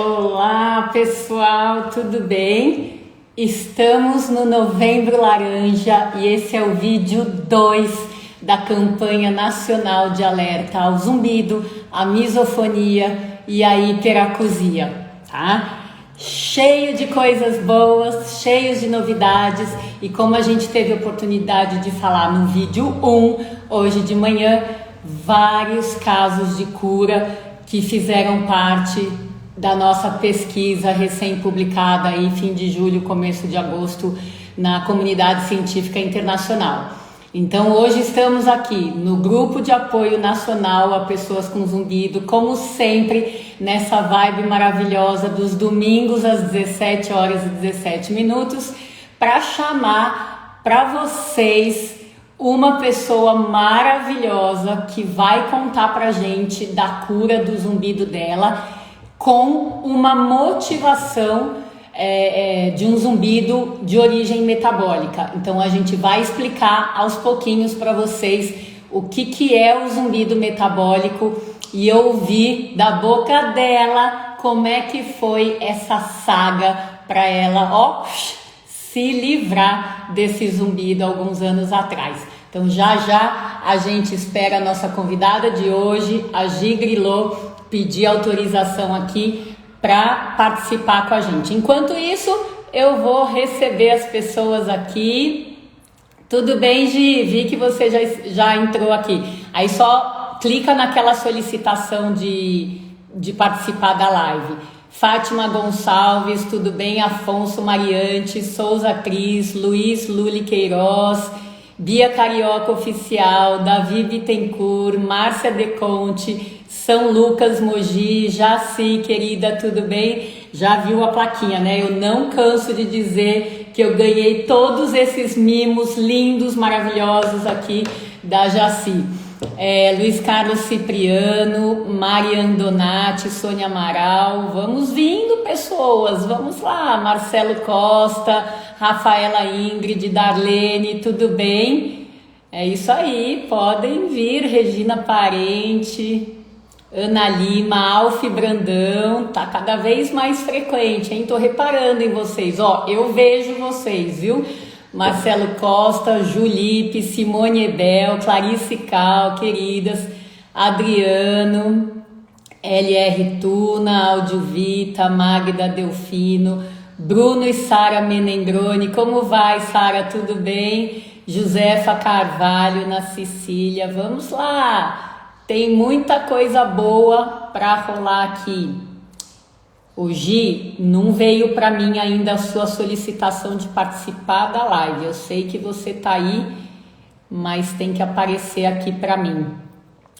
Olá, pessoal, tudo bem? Estamos no Novembro Laranja e esse é o vídeo 2 da campanha nacional de alerta ao zumbido, à misofonia e à hiperacusia, tá? Cheio de coisas boas, cheios de novidades, e como a gente teve a oportunidade de falar no vídeo 1, hoje de manhã, vários casos de cura que fizeram parte da nossa pesquisa recém-publicada aí fim de julho, começo de agosto, na comunidade científica internacional. Então hoje estamos aqui no grupo de apoio nacional a pessoas com zumbido, como sempre, nessa vibe maravilhosa dos domingos às 17 horas e 17 minutos, para chamar para vocês uma pessoa maravilhosa que vai contar pra gente da cura do zumbido dela com uma motivação de um zumbido de origem metabólica. Então a gente vai explicar aos pouquinhos para vocês o que é o zumbido metabólico e ouvir da boca dela como é que foi essa saga para ela, se livrar desse zumbido alguns anos atrás. Então já a gente espera a nossa convidada de hoje, a Gi Grillo, pedir autorização aqui para participar com a gente. Enquanto isso, eu vou receber as pessoas aqui. Tudo bem, Gi? Vi que você já entrou aqui. Aí só clica naquela solicitação de participar da live. Fátima Gonçalves, tudo bem? Afonso Mariante, Souza Cris, Luiz Luli Queiroz, Bia Carioca Oficial, Davi Bittencourt, Márcia Deconte, São Lucas Mogi, Jaci, querida, tudo bem? Já viu a plaquinha, né? Eu não canso de dizer que eu ganhei todos esses mimos lindos, maravilhosos aqui da Jaci. Luiz Carlos Cipriano, Marian Donati, Sônia Amaral, vamos vindo pessoas, vamos lá, Marcelo Costa, Rafaela Ingrid, Darlene, tudo bem? É isso aí, podem vir, Regina Parente, Ana Lima, Alf Brandão, tá cada vez mais frequente, hein? Tô reparando em vocês, eu vejo vocês, viu? Marcelo Costa, Julipe, Simone Ebel, Clarice Cal, queridas, Adriano, LR Tuna, Audiovita, Magda Delfino, Bruno e Sara Menendrone, como vai, Sara, tudo bem? Josefa Carvalho, na Sicília, vamos lá, tem muita coisa boa para rolar aqui. O Gi, não veio para mim ainda a sua solicitação de participar da live. Eu sei que você tá aí, mas tem que aparecer aqui para mim.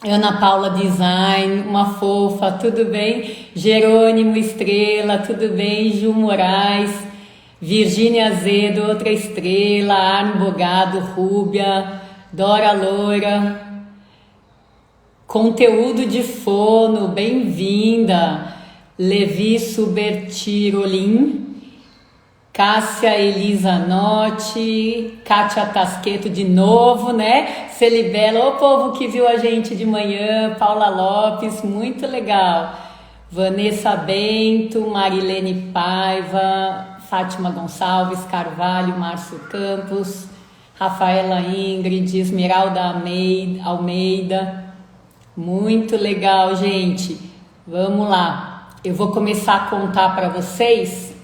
Ana Paula Design, uma fofa, tudo bem? Jerônimo Estrela, tudo bem? Ju Moraes, Virgínia Azedo, outra estrela, Arno Bogado, Rúbia, Dora Loura, conteúdo de fono, bem-vinda. Levi Subertirolin, Cássia Elisa Notti, Kátia Tasqueto de novo, né? Celibela, o povo que viu a gente de manhã, Paula Lopes, muito legal. Vanessa Bento, Marilene Paiva, Fátima Gonçalves Carvalho, Márcio Campos, Rafaela Ingrid, Esmeralda Almeida, muito legal, gente. Vamos lá. Eu vou começar a contar para vocês.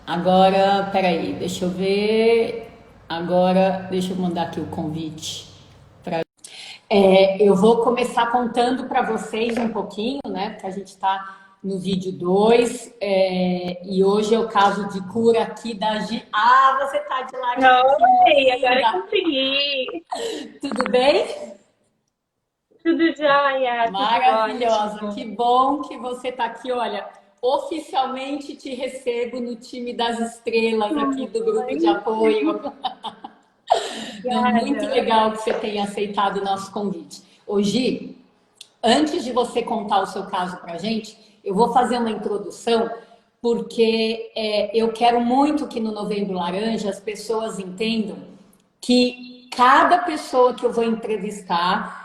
Agora, peraí, deixa eu ver. Agora, deixa eu mandar aqui o convite. Eu vou começar contando para vocês um pouquinho, né? Porque a gente está no vídeo 2. E hoje é o caso de cura aqui da Gi. Ah, você tá de lá. Oi, agora eu consegui. Tudo bem? Tudo jóia, Maravilhosa, tudo que bom que você está aqui. Olha, oficialmente te recebo no time das estrelas aqui do grupo de apoio. Muito legal que você tenha aceitado o nosso convite. Hoje, antes de você contar o seu caso para a gente, eu vou fazer uma introdução, porque eu quero muito que no Novembro Laranja as pessoas entendam que cada pessoa que eu vou entrevistar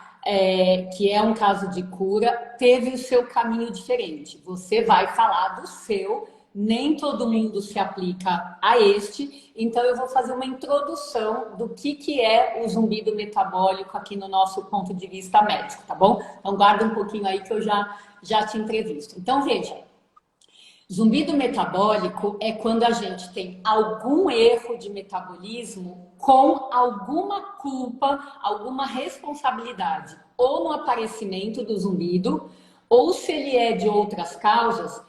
que é um caso de cura, teve o seu caminho diferente. Você vai falar do seu, nem todo mundo se aplica a este, então eu vou fazer uma introdução do que é o zumbido metabólico aqui no nosso ponto de vista médico, tá bom? Então guarda um pouquinho aí que eu já te entrevisto. Então veja, zumbido metabólico é quando a gente tem algum erro de metabolismo com alguma culpa, alguma responsabilidade, ou no aparecimento do zumbido, ou se ele é de outras causas,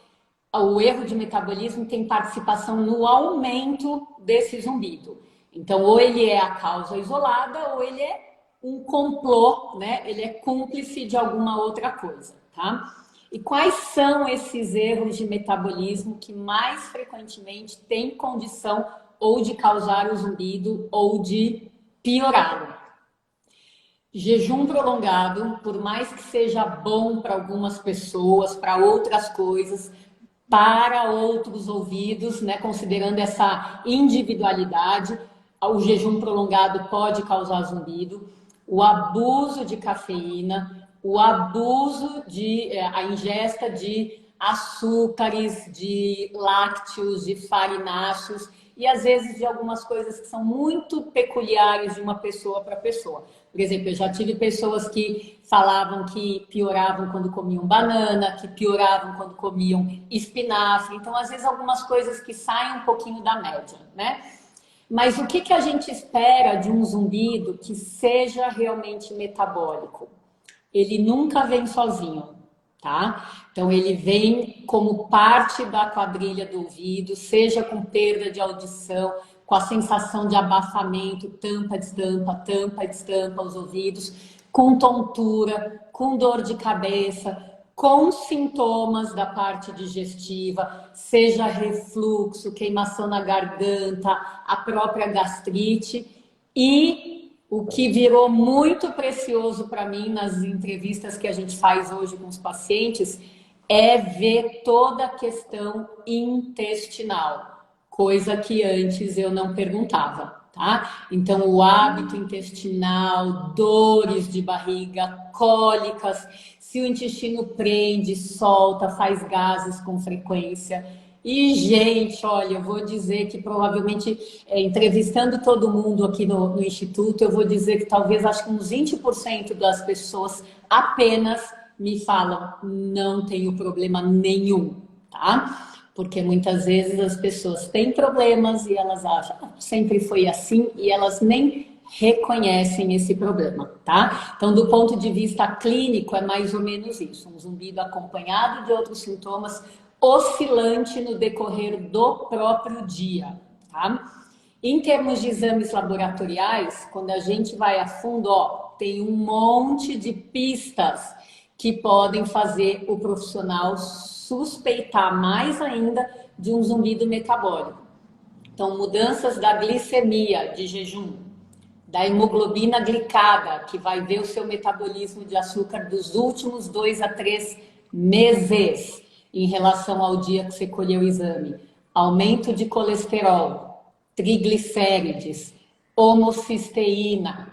o erro de metabolismo tem participação no aumento desse zumbido. Então, ou ele é a causa isolada, ou ele é um complô, né? Ele é cúmplice de alguma outra coisa, tá? E quais são esses erros de metabolismo que mais frequentemente têm condição ou de causar o zumbido ou de piorá-lo? Jejum prolongado, por mais que seja bom para algumas pessoas, para outras coisas, para outros ouvidos, né, considerando essa individualidade, o jejum prolongado pode causar zumbido, o abuso de cafeína, o abuso a ingesta de açúcares, de lácteos, de farináceos e às vezes de algumas coisas que são muito peculiares de uma pessoa para pessoa. Por exemplo, eu já tive pessoas que falavam que pioravam quando comiam banana, que pioravam quando comiam espinafre. Então, às vezes, algumas coisas que saem um pouquinho da média, né? Mas o que a gente espera de um zumbido que seja realmente metabólico? Ele nunca vem sozinho, tá? Então ele vem como parte da quadrilha do ouvido, seja com perda de audição, com a sensação de abafamento, tampa, destampa os ouvidos, com tontura, com dor de cabeça, com sintomas da parte digestiva, seja refluxo, queimação na garganta, a própria gastrite e o que virou muito precioso para mim nas entrevistas que a gente faz hoje com os pacientes é ver toda a questão intestinal, coisa que antes eu não perguntava, tá? Então, o hábito intestinal, dores de barriga, cólicas, se o intestino prende, solta, faz gases com frequência. E, gente, olha, eu vou dizer que provavelmente, entrevistando todo mundo aqui no Instituto, eu vou dizer que talvez acho que uns 20% das pessoas apenas me falam, não tenho problema nenhum, tá? Porque muitas vezes as pessoas têm problemas e elas acham, sempre foi assim, e elas nem reconhecem esse problema, tá? Então, do ponto de vista clínico, é mais ou menos isso, um zumbido acompanhado de outros sintomas, oscilante no decorrer do próprio dia, tá? Em termos de exames laboratoriais, quando a gente vai a fundo, ó, tem um monte de pistas que podem fazer o profissional suspeitar mais ainda de um zumbido metabólico. Então, mudanças da glicemia de jejum, da hemoglobina glicada, que vai ver o seu metabolismo de açúcar dos últimos 2 a 3 meses em relação ao dia que você colheu o exame. Aumento de colesterol, triglicérides, homocisteína,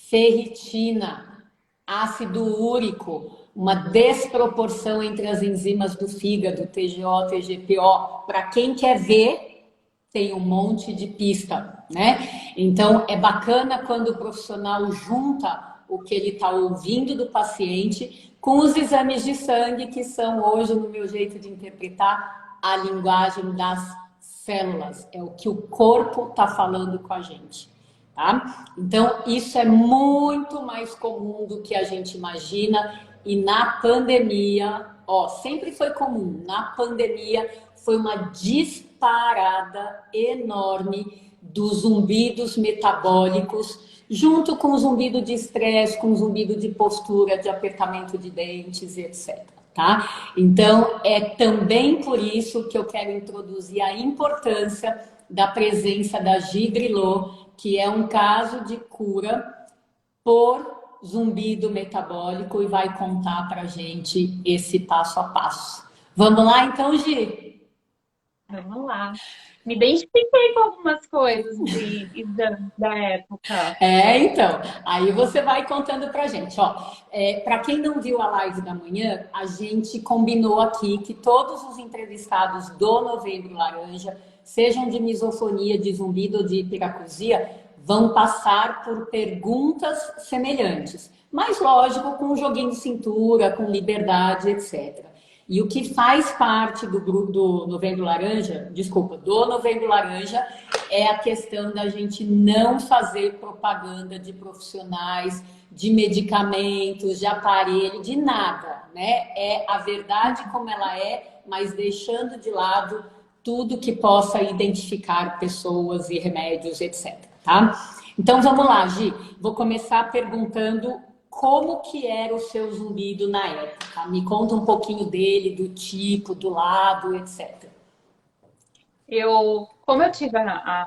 ferritina, ácido úrico, uma desproporção entre as enzimas do fígado, TGO, TGPO. Para quem quer ver, tem um monte de pista, né? Então, é bacana quando o profissional junta o que ele está ouvindo do paciente com os exames de sangue, que são hoje, no meu jeito de interpretar, a linguagem das células. É o que o corpo está falando com a gente, tá? Então, isso é muito mais comum do que a gente imagina. E na pandemia, ó, sempre foi comum. Na pandemia, foi uma disparada enorme dos zumbidos metabólicos, junto com o zumbido de estresse, com o zumbido de postura, de apertamento de dentes, etc. Tá? Então, é também por isso que eu quero introduzir a importância da presença da Gigrilô, que é um caso de cura por zumbido metabólico e vai contar pra gente esse passo a passo. Vamos lá então, Gi? Vamos lá. Me identifiquei com algumas coisas de exame da época. Então, aí você vai contando pra gente, ó. Para quem não viu a live da manhã, a gente combinou aqui que todos os entrevistados do Novembro Laranja, sejam de misofonia, de zumbido ou de piracusia, vão passar por perguntas semelhantes. Mas, lógico, com um joguinho de cintura, com liberdade, etc. E o que faz parte do grupo do Novembro Laranja, desculpa, do Novembro Laranja, é a questão da gente não fazer propaganda de profissionais, de medicamentos, de aparelho, de nada, né? É a verdade como ela é, mas deixando de lado tudo que possa identificar pessoas e remédios, etc. Tá? Então vamos lá, Gi. Vou começar perguntando como que era o seu zumbido na época. Me conta um pouquinho dele, do tipo, do lado, etc. Como eu tive a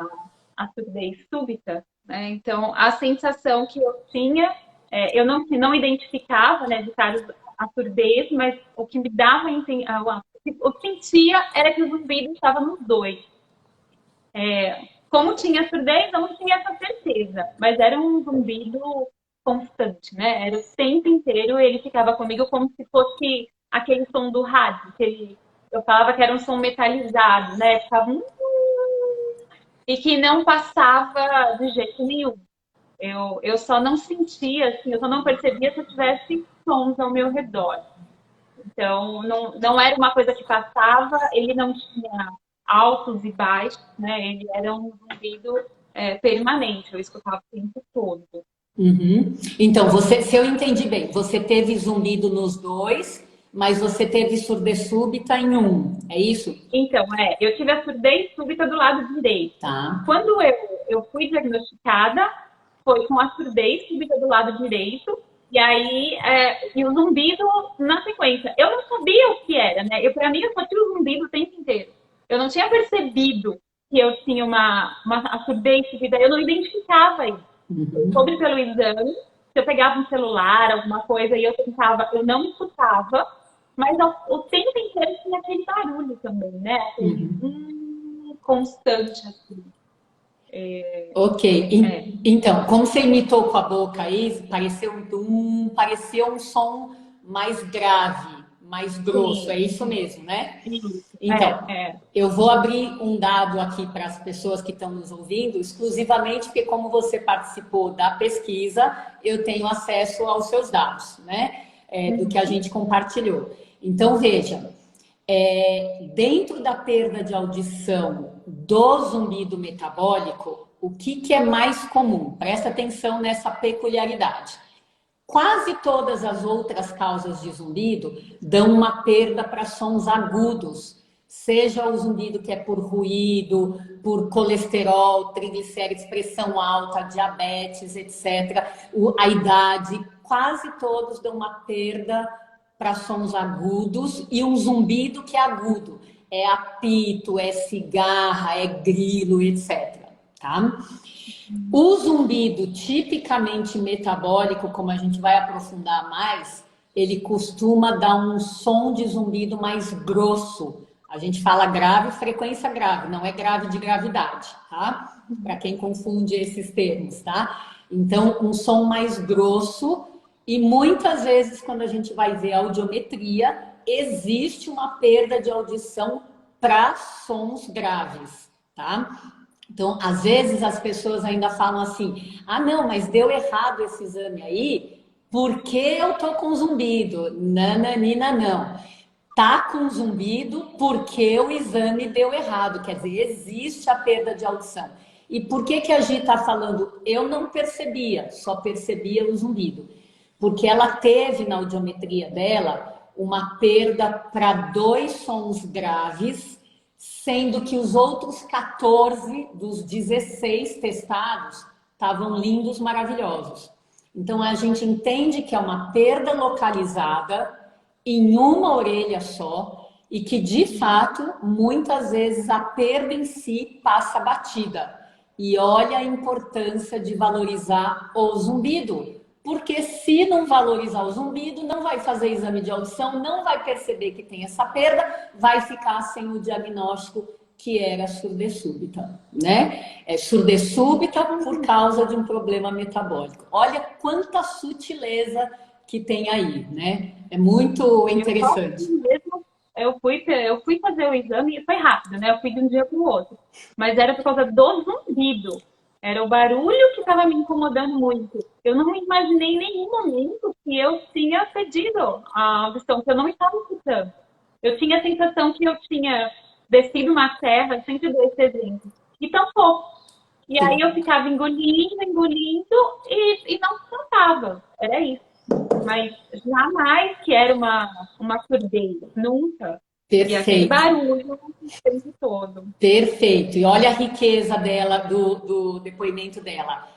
surdez súbita, né? Então a sensação que eu tinha, eu não identificava, né, de cara a surdez, mas o que me dava, eu sentia era que o zumbido estava nos dois. Como tinha surdez, eu não tinha essa certeza, mas era um zumbido constante, né? Era o tempo inteiro, ele ficava comigo como se fosse aquele som do rádio, eu falava que era um som metalizado, né? Ficava e que não passava de jeito nenhum. Eu só não sentia, assim, eu só não percebia se eu tivesse sons ao meu redor. Então, não era uma coisa que passava, ele não tinha altos e baixos, né? Ele era um zumbido permanente, eu escutava o tempo todo. Uhum. Então, você, se eu entendi bem, você teve zumbido nos dois, mas você teve surdez súbita em um, é isso? Então, eu tive a surdez súbita do lado direito. Tá. Quando eu fui diagnosticada, foi com a surdez súbita do lado direito, e aí, e o zumbido na sequência. Eu não sabia o que era, né? Pra mim, eu só tinha o zumbido o tempo inteiro. Eu não tinha percebido que eu tinha a surdez súbita, eu não identificava isso. Eu Uhum. soube pelo exame, se eu pegava um celular, alguma coisa, e eu tentava, eu não escutava, mas o tempo inteiro tinha aquele barulho também, né? Aquele Uhum. constante, assim. Ok, então, como você imitou com a boca aí, pareceu um som mais grave, mais grosso, é Sim, isso mesmo, né? isso. Então, eu vou abrir um dado aqui para as pessoas que estão nos ouvindo, exclusivamente porque, como você participou da pesquisa, eu tenho acesso aos seus dados, né? Do que a gente compartilhou. Então, veja, dentro da perda de audição do zumbido metabólico, o que é mais comum? Presta atenção nessa peculiaridade. Quase todas as outras causas de zumbido dão uma perda para sons agudos, seja o zumbido que é por ruído, por colesterol, triglicéridos, pressão alta, diabetes, etc., a idade, quase todos dão uma perda para sons agudos e um zumbido que é agudo. É apito, é cigarra, é grilo, etc. Tá? O zumbido tipicamente metabólico, como a gente vai aprofundar mais, ele costuma dar um som de zumbido mais grosso. A gente fala grave, frequência grave, não é grave de gravidade, tá? Para quem confunde esses termos, tá? Então, um som mais grosso e muitas vezes quando a gente vai ver a audiometria, existe uma perda de audição para sons graves, tá? Então, às vezes as pessoas ainda falam assim: ah, não, mas deu errado esse exame aí, porque eu tô com zumbido? Nananina, não. Tá com zumbido porque o exame deu errado, quer dizer, existe a perda de audição. E por que que a Gi está falando? Eu não percebia, só percebia o zumbido. Porque ela teve na audiometria dela uma perda para dois sons graves, sendo que os outros 14 dos 16 testados estavam lindos, maravilhosos. Então a gente entende que é uma perda localizada em uma orelha só e que de fato muitas vezes a perda em si passa batida. E olha a importância de valorizar o zumbido, porque se não valorizar o zumbido, não vai fazer exame de audição, não vai perceber que tem essa perda, vai ficar sem o diagnóstico que era surdez súbita, né? É surdez súbita por causa de um problema metabólico. Olha quanta sutileza que tem aí, né? É muito interessante. Eu fui fazer o exame e foi rápido, né? Eu fui de um dia para o outro. Mas era por causa do zumbido. Era o barulho que estava me incomodando muito. Eu não imaginei em nenhum momento que eu tinha perdido a audição, que eu não estava escutando. Eu tinha a sensação que eu tinha descido uma serra, sempre dou esse exemplo, e tampou. E aí eu ficava engolindo, engolindo e não cantava. Era isso. Mas jamais que era uma surdez, nunca. E aquele Perfeito, barulho o tempo todo. perfeito. E olha a riqueza dela, do depoimento dela.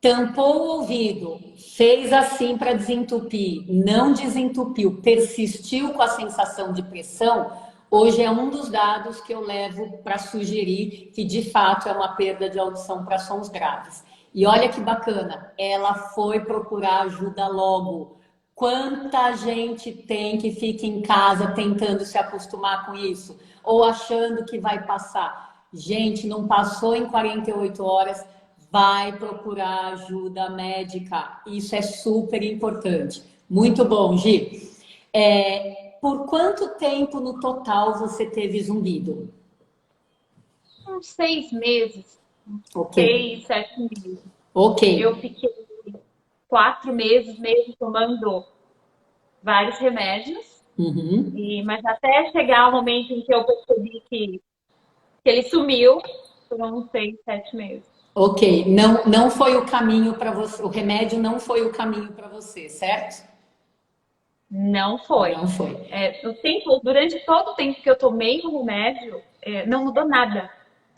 Tampou o ouvido, fez assim para desentupir, não desentupiu, persistiu com a sensação de pressão. Hoje é um dos dados que eu levo para sugerir que de fato é uma perda de audição para sons graves. E olha que bacana, ela foi procurar ajuda logo. Quanta gente tem que fica em casa tentando se acostumar com isso, ou achando que vai passar. Gente, não passou em 48 horas, vai procurar ajuda médica. Isso é super importante. Muito bom, Gi. Por quanto tempo no total você teve zumbido? Uns 6 meses, Ok, 6, 7 meses. ok. Eu fiquei 4 meses mesmo tomando vários remédios, Uhum. mas até chegar o momento em que eu percebi que ele sumiu, foram uns 6, 7 meses. Ok, não, não foi o caminho para você, o remédio não foi o caminho para você, certo? Não foi. Não foi. Durante todo o tempo que eu tomei o remédio, não mudou nada.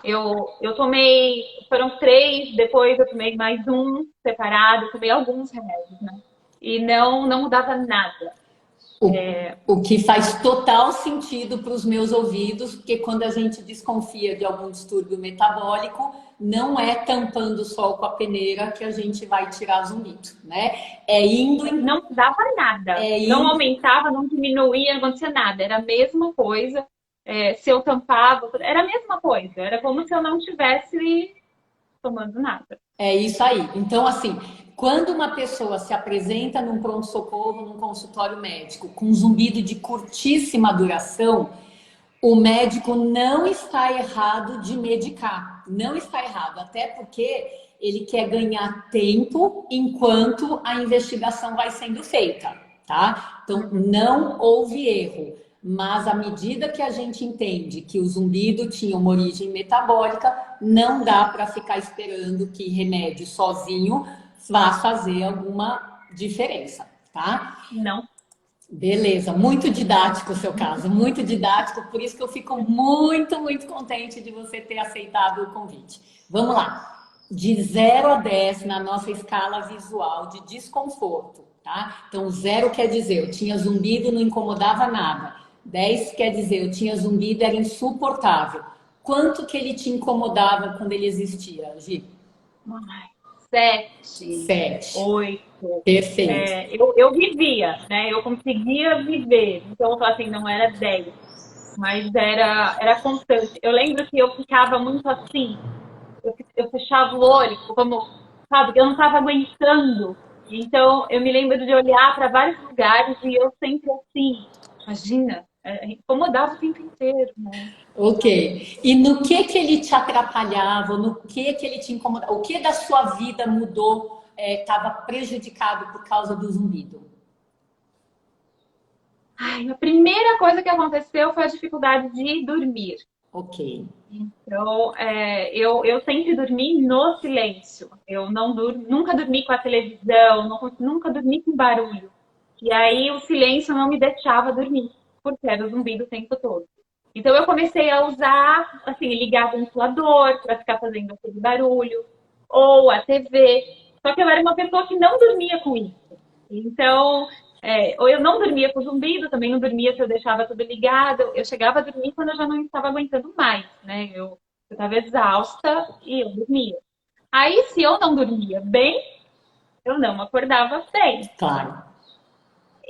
Eu tomei, foram 3, depois eu tomei mais um separado, tomei alguns remédios, né? E não mudava nada. O que faz total sentido para os meus ouvidos, porque quando a gente desconfia de algum distúrbio metabólico, não é tampando o sol com a peneira que a gente vai tirar zumbido, né? É indo em. Não mudava nada. É Não indo. aumentava, não diminuía, não acontecia nada. Era a mesma coisa. Se eu tampava, era a mesma coisa. Era como se eu não tivesse tomando nada. É isso aí. Então, assim, quando uma pessoa se apresenta num pronto-socorro, num consultório médico, com zumbido de curtíssima duração, o médico não está errado de medicar. Não está errado, até porque ele quer ganhar tempo enquanto a investigação vai sendo feita, tá? Então, não houve erro. Mas à medida que a gente entende que o zumbido tinha uma origem metabólica, não dá para ficar esperando que remédio sozinho vá fazer alguma diferença, tá? Não. Beleza, muito didático o seu caso, muito didático, por isso que eu fico muito, muito contente de você ter aceitado o convite. Vamos lá, de 0 a 10 na nossa escala visual de desconforto, tá? Então, 0 quer dizer eu tinha zumbido, não incomodava nada. 10 quer dizer eu tinha zumbido, era insuportável. Quanto que ele te incomodava quando ele existia, Gi? 7, 7. 8. Perfeito. Eu vivia, né? Eu conseguia viver. Então eu falo assim, não era 10, mas era constante. Eu lembro que eu ficava muito assim, eu fechava o olho, como, sabe, eu não estava aguentando. Então eu me lembro de olhar para vários lugares e eu sempre assim, imagina, incomodava o tempo inteiro, né? Ok. E no que ele te atrapalhava? No que ele te incomodava? O que da sua vida mudou, estava prejudicado por causa do zumbido? Ai, a primeira coisa que aconteceu foi a dificuldade de dormir. Ok. Então, eu sempre dormi no silêncio. Eu não nunca dormi com a televisão, nunca dormi com barulho. E aí o silêncio não me deixava dormir, porque era o zumbido o tempo todo. Então eu comecei a usar, assim, ligar o ventilador para ficar fazendo aquele barulho, ou a TV. Só que eu era uma pessoa que não dormia com isso. Então, ou eu não dormia com o zumbido, também não dormia se eu deixava tudo ligado. Eu chegava a dormir quando eu já não estava aguentando mais, né? Eu estava exausta e eu dormia. Aí, se eu não dormia bem, eu não acordava bem. Claro.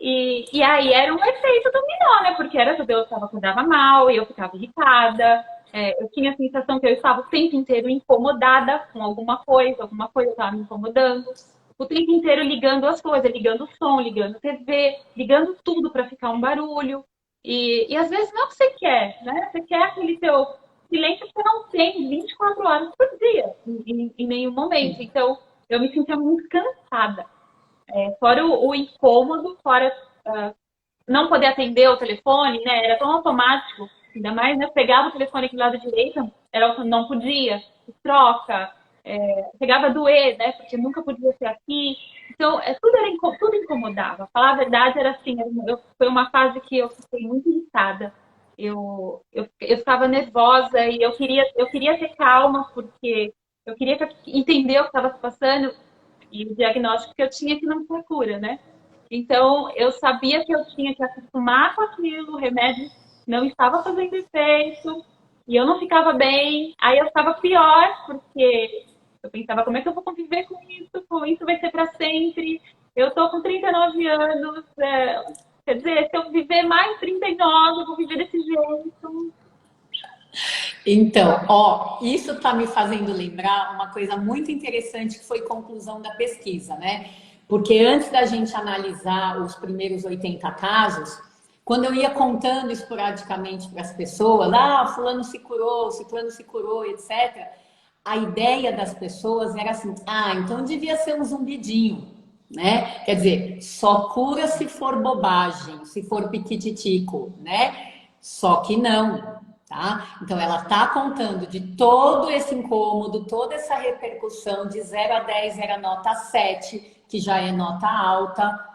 E aí era um efeito dominó, né? Porque era tudo, eu acordava mal, eu ficava irritada. Eu tinha a sensação que eu estava o tempo inteiro incomodada com alguma coisa estava me incomodando. O tempo inteiro ligando as coisas, ligando o som, ligando a TV, ligando tudo para ficar um barulho. E às vezes não é o que você quer, né? Você quer aquele seu silêncio que você não tem 24 horas por dia, em nenhum momento. Então, eu me sentia muito cansada. Fora o incômodo, fora não poder atender o telefone, né? Era tão automático, ainda mais, né? Pegava o telefone aqui do lado direito, não podia, troca, pegava a doer, né? Porque nunca podia ser aqui. Então, tudo incomodava. Falar a verdade era assim, foi uma fase que eu fiquei muito irritada. Eu ficava nervosa e eu queria ter calma, porque eu queria entender o que estava se passando e o diagnóstico que eu tinha que não tinha cura, né? Então, eu sabia que eu tinha que acostumar com aquilo, o remédio não estava fazendo efeito, e eu não ficava bem, aí eu ficava pior, porque eu pensava, como é que eu vou conviver com isso? Como isso vai ser para sempre? Eu tô com 39 anos, quer dizer, se eu viver mais 39, eu vou viver desse jeito. Então, ó, isso está me fazendo lembrar uma coisa muito interessante que foi conclusão da pesquisa, né? Porque antes da gente analisar os primeiros 80 casos, quando eu ia contando esporadicamente para as pessoas, fulano se curou, etc., a ideia das pessoas era assim, então devia ser um zumbidinho, né? Quer dizer, só cura se for bobagem, se for piquititico, né? Só que não, tá? Então ela tá contando de todo esse incômodo, toda essa repercussão de 0 a 10 era nota 7, que já é nota alta.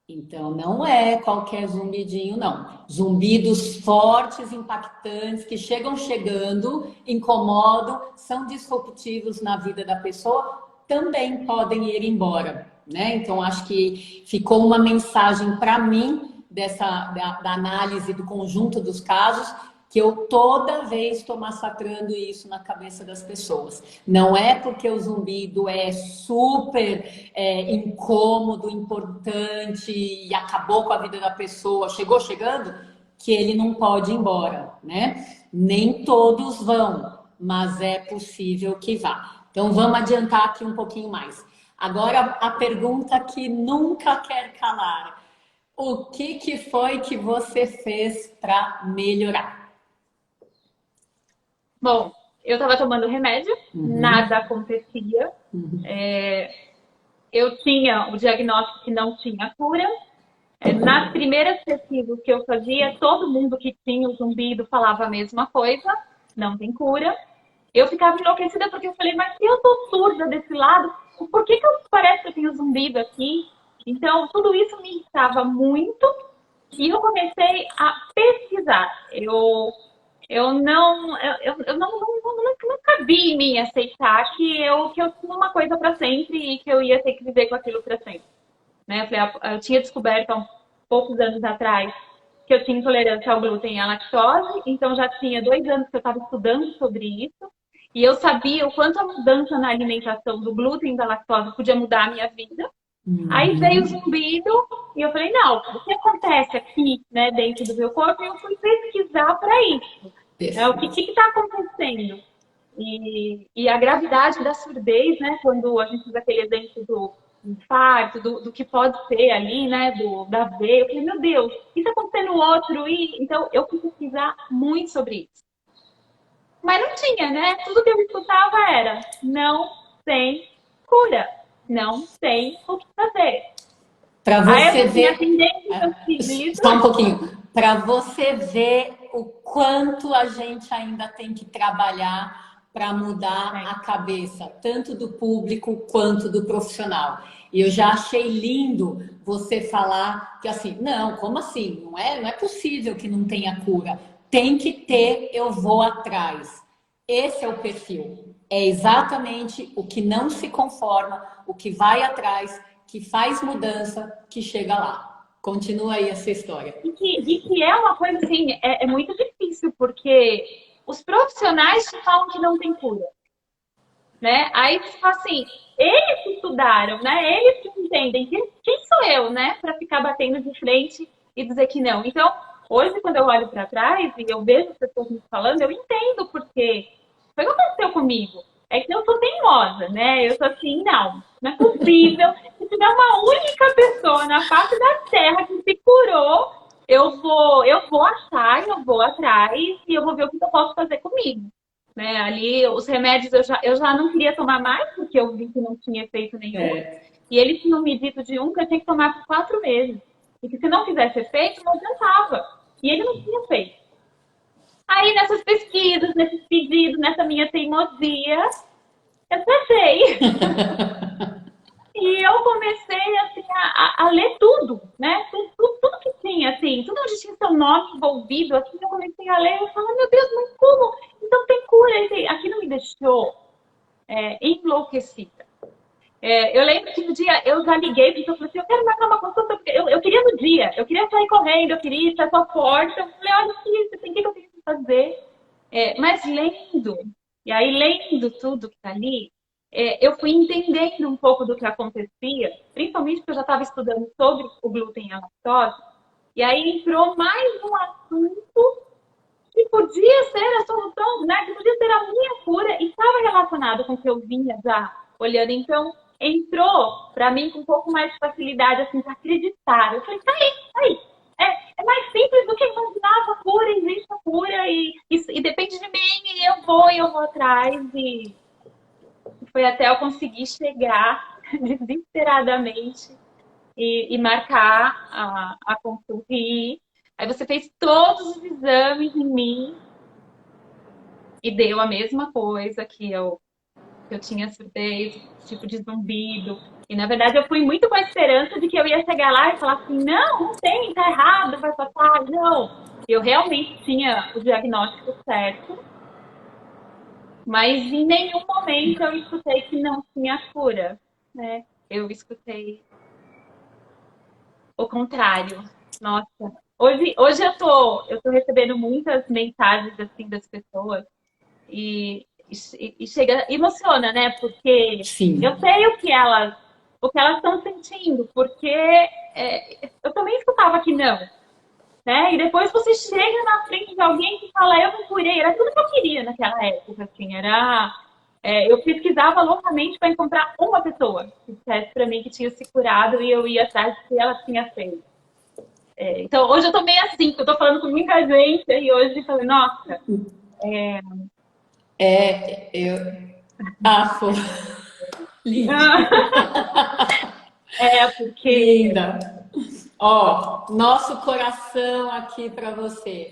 Então não é qualquer zumbidinho, não. Zumbidos fortes, impactantes, que chegando, incomodam, são disruptivos na vida da pessoa, também podem ir embora, né? Então acho que ficou uma mensagem para mim da análise do conjunto dos casos, que eu toda vez estou massacrando isso na cabeça das pessoas. Não é porque o zumbido é super incômodo, importante e acabou com a vida da pessoa, chegando, que ele não pode ir embora, né? Nem todos vão, mas é possível que vá. Então vamos adiantar aqui um pouquinho mais. Agora a pergunta que nunca quer calar. O que foi que você fez para melhorar? Bom, eu estava tomando remédio, nada acontecia. Eu tinha o diagnóstico que não tinha cura. Nas primeiras pesquisas que eu fazia, todo mundo que tinha o zumbido falava a mesma coisa, não tem cura. Eu ficava enlouquecida porque eu falei, mas se eu tô surda desse lado, por que parece que eu tenho zumbido aqui? Então, tudo isso me irritava muito e eu comecei a pesquisar. Eu não cabia em mim aceitar que eu tinha uma coisa para sempre e que eu ia ter que viver com aquilo para sempre. Né? Eu tinha descoberto há poucos anos atrás que eu tinha intolerância ao glúten e à lactose, então já tinha 2 anos que eu estava estudando sobre isso, e eu sabia o quanto a mudança na alimentação do glúten e da lactose podia mudar a minha vida. Aí veio o zumbido e eu falei, não, o que acontece aqui, né, dentro do meu corpo? E eu fui pesquisar para isso. O que está acontecendo? E a gravidade da surdez, né, quando a gente usa aquele exemplo do infarto, do que pode ser ali, né, da veia, eu falei, meu Deus, isso acontecendo no outro? Então eu fui pesquisar muito sobre isso. Mas não tinha, né? Tudo que eu escutava era, não tem cura, não tem o que fazer. Para você ver. Só um pouquinho. Para você ver o quanto a gente ainda tem que trabalhar para mudar a cabeça, tanto do público quanto do profissional. E eu já achei lindo você falar que assim, não, como assim? Não é possível que não tenha cura. Tem que ter, eu vou atrás. Esse é o perfil. É exatamente o que não se conforma, o que vai atrás, que faz mudança, que chega lá. Continua aí essa história. E que é uma coisa assim, é muito difícil, porque os profissionais te falam que não tem cura. Né? Aí você fala assim, eles que estudaram, né? Eles que entendem. Quem sou eu, né? Para ficar batendo de frente e dizer que não. Então, Hoje, quando eu olho para trás e eu vejo as pessoas me falando, eu entendo porque foi o que aconteceu comigo. É que eu sou teimosa, né? Eu sou assim, não é possível. Se tiver uma única pessoa na face da terra que se curou, eu vou achar, eu vou atrás e eu vou ver o que eu posso fazer comigo. Né? Ali, os remédios eu já não queria tomar mais, porque eu vi que não tinha efeito nenhum. É. E eles tinham me dito de um que eu tinha que tomar por 4 meses. E que se não fizesse efeito, não adiantava. E ele não tinha feito. Aí, nessas pesquisas, nesses pedidos, nessa minha teimosia, eu tratei. E eu comecei, assim, a ler tudo, né? Tudo que tinha, assim, tudo onde tinha seu nome envolvido, assim, eu comecei a ler e falei, meu Deus, mas como? Então tem cura. Aquilo me deixou enlouquecida. Eu lembro que no dia eu já liguei, porque eu falei assim, eu quero marcar uma consulta, porque eu queria no dia, eu queria sair correndo, eu queria ir para a porta. Eu falei, olha, filho, tem que eu tenho que fazer. Mas lendo, e aí lendo tudo que está ali, eu fui entendendo um pouco do que acontecia, principalmente porque eu já estava estudando sobre o glúten e a lactose, e aí entrou mais um assunto que podia ser a solução, né? Que podia ser a minha cura e estava relacionado com o que eu vinha já olhando. Então, entrou para mim com um pouco mais de facilidade, assim, para acreditar. Eu falei, tá aí, tá aí. É mais simples do que imaginava a cura, existe a cura e depende de mim, e eu vou atrás. E foi até eu conseguir chegar desesperadamente e marcar a consulta. E aí você fez todos os exames em mim e deu a mesma coisa que eu tinha feito, tipo de zumbido. E na verdade eu fui muito com a esperança de que eu ia chegar lá e falar assim, não, não tem, tá errado, vai passar, não. Eu realmente tinha o diagnóstico certo, mas em nenhum momento eu escutei que não tinha cura, né? Eu escutei o contrário. Nossa. Hoje eu tô recebendo muitas mensagens assim das pessoas e chega, emociona, né? Porque eu Sim. sei o que elas estão sentindo, porque eu também escutava que não, né? E depois você chega na frente de alguém que fala, eu me curei, era tudo que eu queria naquela época, assim, eu pesquisava loucamente para encontrar uma pessoa que dissesse para mim que tinha se curado e eu ia atrás do que ela tinha feito. Então, hoje eu tô meio assim, porque eu tô falando com muita gente e hoje falei, nossa, Eu. Ah, foi linda. porque Linda. Ó, nosso coração aqui para você,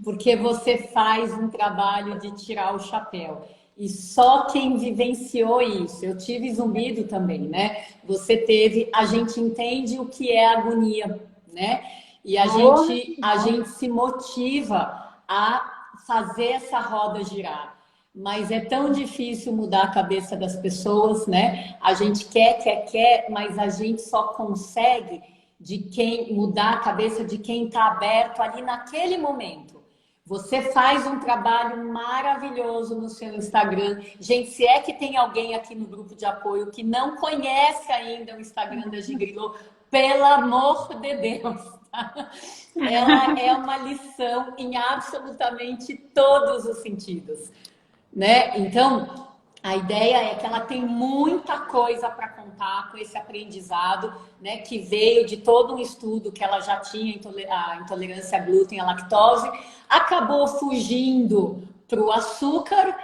porque você faz um trabalho de tirar o chapéu. E só quem vivenciou isso, eu tive zumbido também, né? Você teve, a gente entende o que é agonia, né? E a gente se motiva a fazer essa roda girar. Mas é tão difícil mudar a cabeça das pessoas, né? A gente quer, mas a gente só consegue de quem mudar a cabeça de quem está aberto ali naquele momento. Você faz um trabalho maravilhoso no seu Instagram. Gente, se é que tem alguém aqui no grupo de apoio que não conhece ainda o Instagram da Gigrilo, pelo amor de Deus, tá? Ela é uma lição em absolutamente todos os sentidos, né? Então, a ideia é que ela tem muita coisa para contar com esse aprendizado, né, que veio de todo um estudo que ela já tinha, a intolerância à glúten, à lactose, acabou fugindo para o açúcar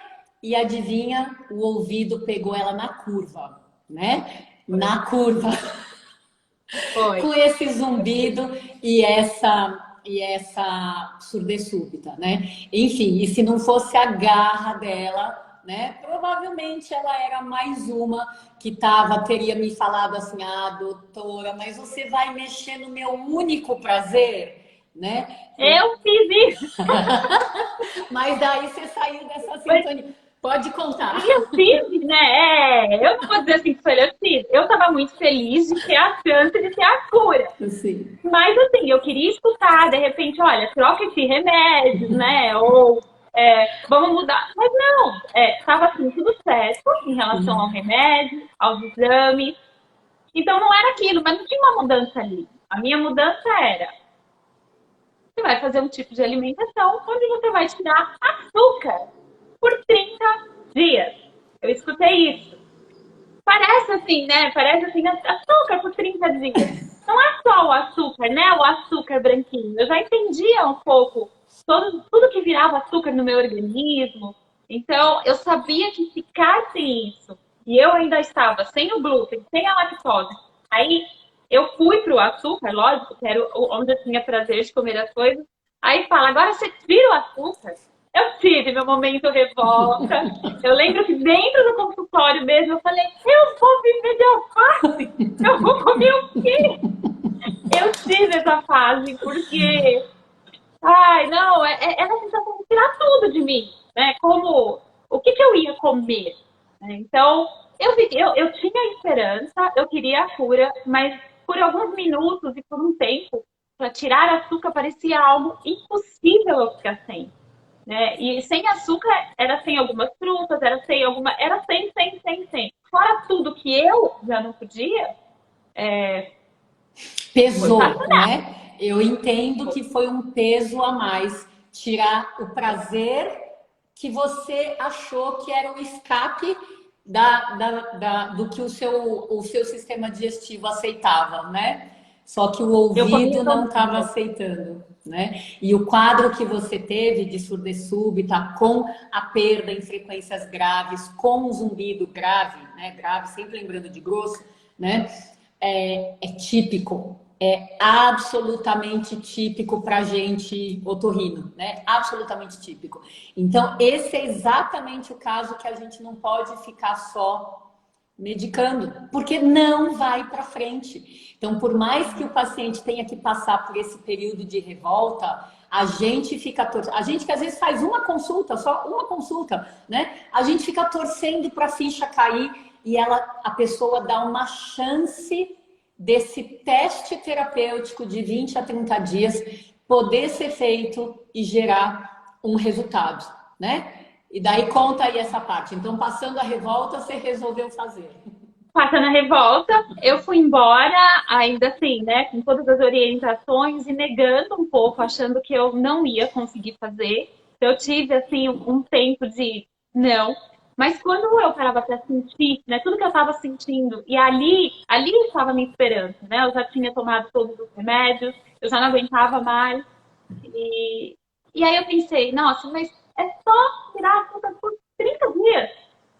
e adivinha, o ouvido pegou ela na curva, né? Na curva, foi. com esse zumbido e essa surdez súbita, né? Enfim, e se não fosse a garra dela, né? Provavelmente ela era mais uma que teria me falado assim, ah, doutora, mas você vai mexer no meu único prazer, né? Eu fiz isso. Mas daí você saiu dessa Mas sintonia. Pode contar. eu fiz, né? Eu não vou dizer assim que foi eu fiz. Eu estava muito feliz de ter a chance de ter a cura. Assim. Mas assim, eu queria escutar, de repente, olha, troca esse remédios, né? Ou vamos mudar. Mas não, estava assim, tudo certo em relação ao remédio, aos exames. Então não era aquilo, mas não tinha uma mudança ali. A minha mudança era você vai fazer um tipo de alimentação onde você vai tirar açúcar por 30 dias. Eu escutei isso. Parece assim, né? Parece assim, açúcar por 30 dias. Não é só o açúcar, né? O açúcar branquinho. Eu já entendia um pouco tudo que virava açúcar no meu organismo. Então, eu sabia que ficar sem isso, e eu ainda estava sem o glúten, sem a lactose. Aí, eu fui para o açúcar, lógico, que era onde eu tinha prazer de comer as coisas. Aí fala, agora você tira o açúcar. Eu tive meu momento revolta. Eu lembro que dentro do consultório mesmo, eu falei, eu vou viver de alface? Eu vou comer o quê? Eu tive essa fase, porque... Ai, não, era a sensação de tirar tudo de mim, né? Como, o que eu ia comer? Né? Então, eu tinha esperança, eu queria a cura, mas por alguns minutos e por um tempo, para tirar açúcar parecia algo impossível eu ficar sem. Né? E sem açúcar era sem algumas frutas, era sem. Fora tudo que eu já não podia, foi Pesou, satanás. né? Eu entendo que foi um peso a mais tirar o prazer que você achou que era o escape do que o seu sistema digestivo aceitava, né? Só que o Eu comia ouvido não todo estava dia. aceitando, né? E o quadro que você teve de surdez súbita, com a perda em frequências graves, com um zumbido grave, né? Grave, sempre lembrando de grosso, né? É típico, é absolutamente típico para gente otorrino, né? Absolutamente típico. Então, esse é exatamente o caso que a gente não pode ficar só medicando, porque não vai para frente. Então, por mais que o paciente tenha que passar por esse período de revolta, a gente fica a gente que às vezes faz uma consulta, só uma consulta, né? A gente fica torcendo para a ficha cair e a pessoa dá uma chance desse teste terapêutico de 20 a 30 dias poder ser feito e gerar um resultado, né? E daí conta aí essa parte. Então, passando a revolta, você resolveu fazer. Passando a revolta, eu fui embora, ainda assim, né, com todas as orientações e negando um pouco, achando que eu não ia conseguir fazer. Eu tive, assim, um tempo de não. Mas quando eu parava para sentir, né, tudo que eu estava sentindo, e ali estava minha esperança, né? Eu já tinha tomado todos os remédios, eu já não aguentava mais. E, e aí eu pensei, nossa, mas é só tirar a fruta por 30 dias,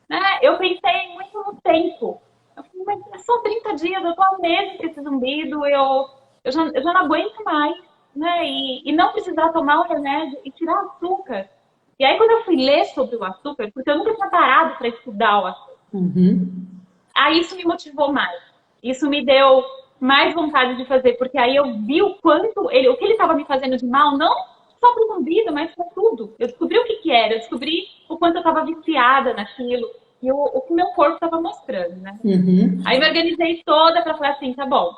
né? Eu pensei muito no tempo. Eu falei, mas é só 30 dias, eu tô há meses com esse zumbido, eu já não aguento mais, né? E não precisar tomar o remédio e tirar açúcar. E aí, quando eu fui ler sobre o açúcar, porque eu nunca tinha parado para estudar o açúcar, Uhum. aí isso me motivou mais. Isso me deu mais vontade de fazer, porque aí eu vi o quanto o que ele estava me fazendo de mal, não só para o zumbido, mas para tudo. Eu descobri o que, que era, eu descobri o quanto eu estava viciada naquilo e o que meu corpo estava mostrando, né? Uhum. Aí me organizei toda para falar assim, tá bom.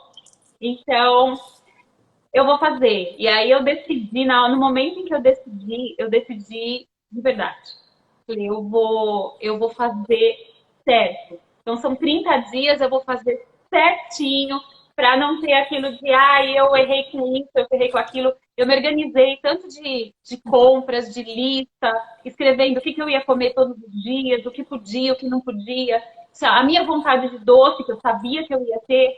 Então, eu vou fazer. E aí eu decidi, no momento em que eu decidi de verdade. Falei, eu vou fazer certo. Então são 30 dias, eu vou fazer certinho para não ter aquilo de, eu errei com isso, eu errei com aquilo. Eu me organizei tanto de compras, de lista, escrevendo o que eu ia comer todos os dias, o que podia, o que não podia. A minha vontade de doce, que eu sabia que eu ia ter,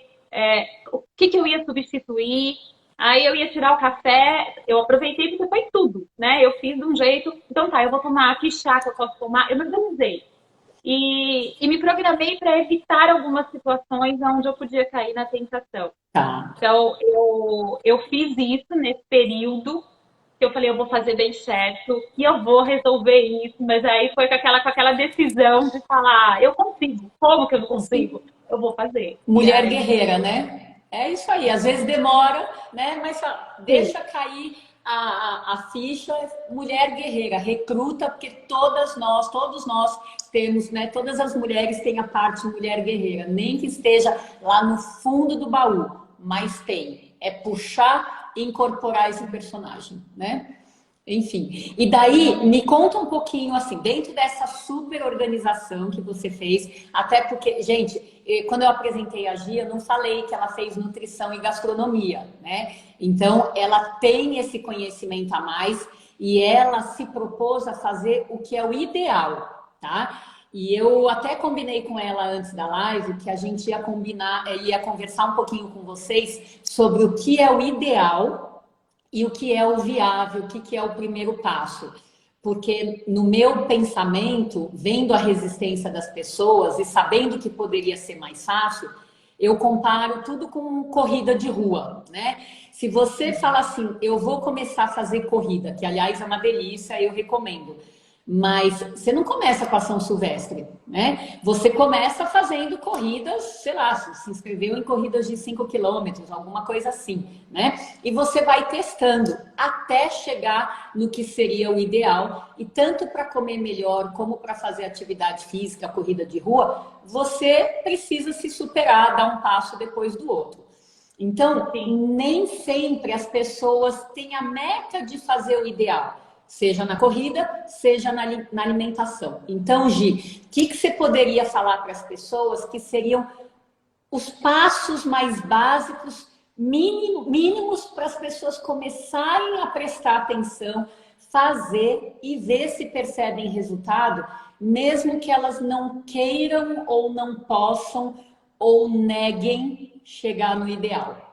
o que eu ia substituir. Aí eu ia tirar o café, eu aproveitei porque foi tudo, né? Eu fiz de um jeito, então tá, eu vou tomar, que chá que eu posso tomar? Eu me organizei. E me programei para evitar algumas situações onde eu podia cair na tentação. Tá. Então, eu fiz isso nesse período, que eu falei, eu vou fazer bem certo, e eu vou resolver isso, mas aí foi com aquela decisão de falar, eu consigo, como que eu não consigo? Eu vou fazer. E Mulher aí, guerreira, né? É isso aí. Às vezes demora, né? Mas sim, deixa cair a ficha. Mulher guerreira, recruta, porque todos nós temos, né? Todas as mulheres têm a parte mulher guerreira, nem que esteja lá no fundo do baú, mas tem. É puxar e incorporar esse personagem, né? Enfim, e daí me conta um pouquinho assim, dentro dessa super organização que você fez, até porque, gente, quando eu apresentei a Gia, eu não falei que ela fez nutrição e gastronomia, né? Então, ela tem esse conhecimento a mais e ela se propôs a fazer o que é o ideal, tá? E eu até combinei com ela antes da live que a gente ia combinar, ia conversar um pouquinho com vocês sobre o que é o ideal e o que é o viável, o que é o primeiro passo. Porque no meu pensamento, vendo a resistência das pessoas e sabendo que poderia ser mais fácil, eu comparo tudo com corrida de rua, né? Se você fala assim, eu vou começar a fazer corrida, que aliás é uma delícia, eu recomendo. Mas você não começa com a São Silvestre, né? Você começa fazendo corridas, sei lá, se inscreveu em corridas de 5 quilômetros, alguma coisa assim, né? E você vai testando até chegar no que seria o ideal. E tanto para comer melhor, como para fazer atividade física, corrida de rua, você precisa se superar, dar um passo depois do outro. Então, nem sempre as pessoas têm a meta de fazer o ideal. Seja na corrida, seja na alimentação. Então, Gi, o que você poderia falar para as pessoas que seriam os passos mais básicos, mínimos, para as pessoas começarem a prestar atenção, fazer e ver se percebem resultado, mesmo que elas não queiram ou não possam ou neguem chegar no ideal?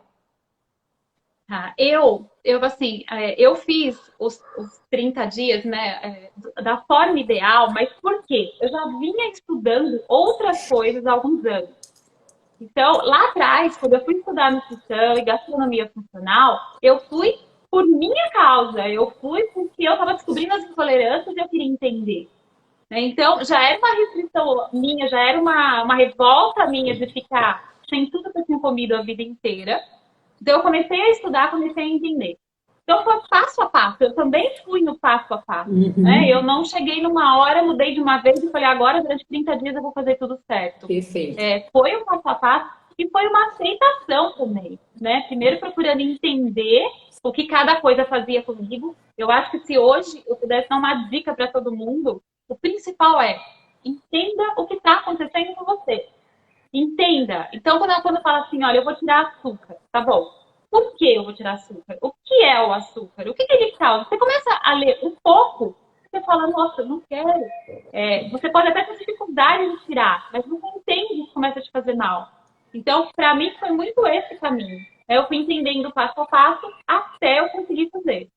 Tá. Eu fiz os 30 dias, né, da forma ideal, mas por quê? Eu já vinha estudando outras coisas há alguns anos. Então, lá atrás, quando eu fui estudar nutrição e gastronomia funcional, eu fui por minha causa, eu fui porque eu estava descobrindo as intolerâncias e eu queria entender. Né? Então, já era uma restrição minha, já era uma revolta minha de ficar sem tudo que eu tinha comido a vida inteira. Então, eu comecei a estudar, comecei a entender. Então, foi passo a passo. Eu também fui no passo a passo. Né? Eu não cheguei numa hora, mudei de uma vez e falei, agora, durante 30 dias, eu vou fazer tudo certo. Perfeito. Foi um passo a passo e foi uma aceitação também. Né? Primeiro, procurando entender o que cada coisa fazia comigo. Eu acho que se hoje eu pudesse dar uma dica para todo mundo, o principal é entenda o que está acontecendo com você. Entenda. Então, quando eu falo assim, olha, eu vou tirar açúcar, tá bom. Por que eu vou tirar açúcar? O que é o açúcar? O que ele causa? Você começa a ler um pouco, você fala, nossa, eu não quero. Você pode até ter dificuldade de tirar, mas você entende que começa a te fazer mal. Então, para mim, foi muito esse caminho. Eu fui entendendo passo a passo até eu conseguir fazer.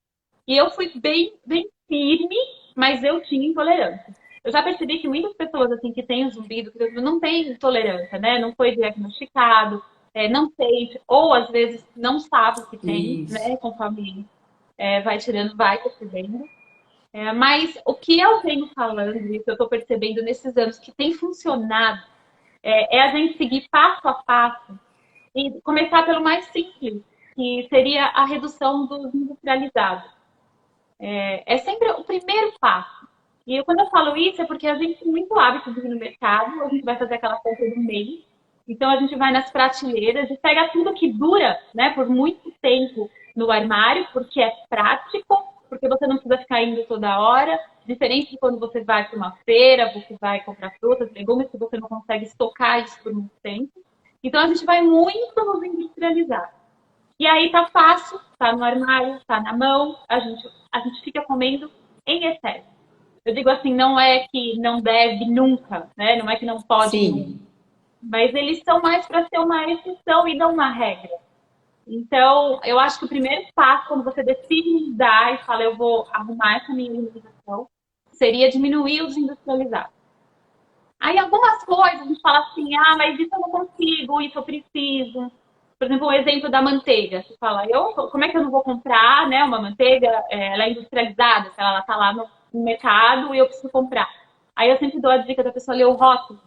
E eu fui bem, bem firme, mas eu tinha intolerância. Eu já percebi que muitas pessoas assim que têm zumbido, que não têm intolerância, né? Não foi diagnosticado, não sente, ou às vezes não sabe que tem, né? Conforme vai tirando, vai percebendo. Mas o que eu venho falando e que eu estou percebendo nesses anos que tem funcionado é a gente seguir passo a passo e começar pelo mais simples, que seria a redução dos industrializados. É sempre o primeiro passo. E quando eu falo isso é porque a gente tem muito hábito de ir no mercado, a gente vai fazer aquela compra do mês, então a gente vai nas prateleiras e pega tudo que dura, né, por muito tempo no armário, porque é prático, porque você não precisa ficar indo toda hora, diferente de quando você vai para uma feira, você vai comprar frutas, legumes, que você não consegue estocar isso por muito tempo. Então a gente vai muito nos industrializar. E aí tá fácil, tá no armário, tá na mão, a gente fica comendo em excesso. Eu digo assim, não é que não deve nunca, né? Não é que não pode nunca. Mas eles são mais para ser uma exceção e não uma regra. Então, eu acho que o primeiro passo, quando você decide mudar e fala, eu vou arrumar essa minha alimentação, seria diminuir os industrializados. Aí, algumas coisas, a gente fala assim, mas isso eu não consigo, isso eu preciso. Por exemplo, o exemplo da manteiga. Você fala, como é que eu não vou comprar, né, uma manteiga, ela é industrializada, se ela está lá no mercado e eu preciso comprar. Aí eu sempre dou a dica da pessoa ler o rótulo.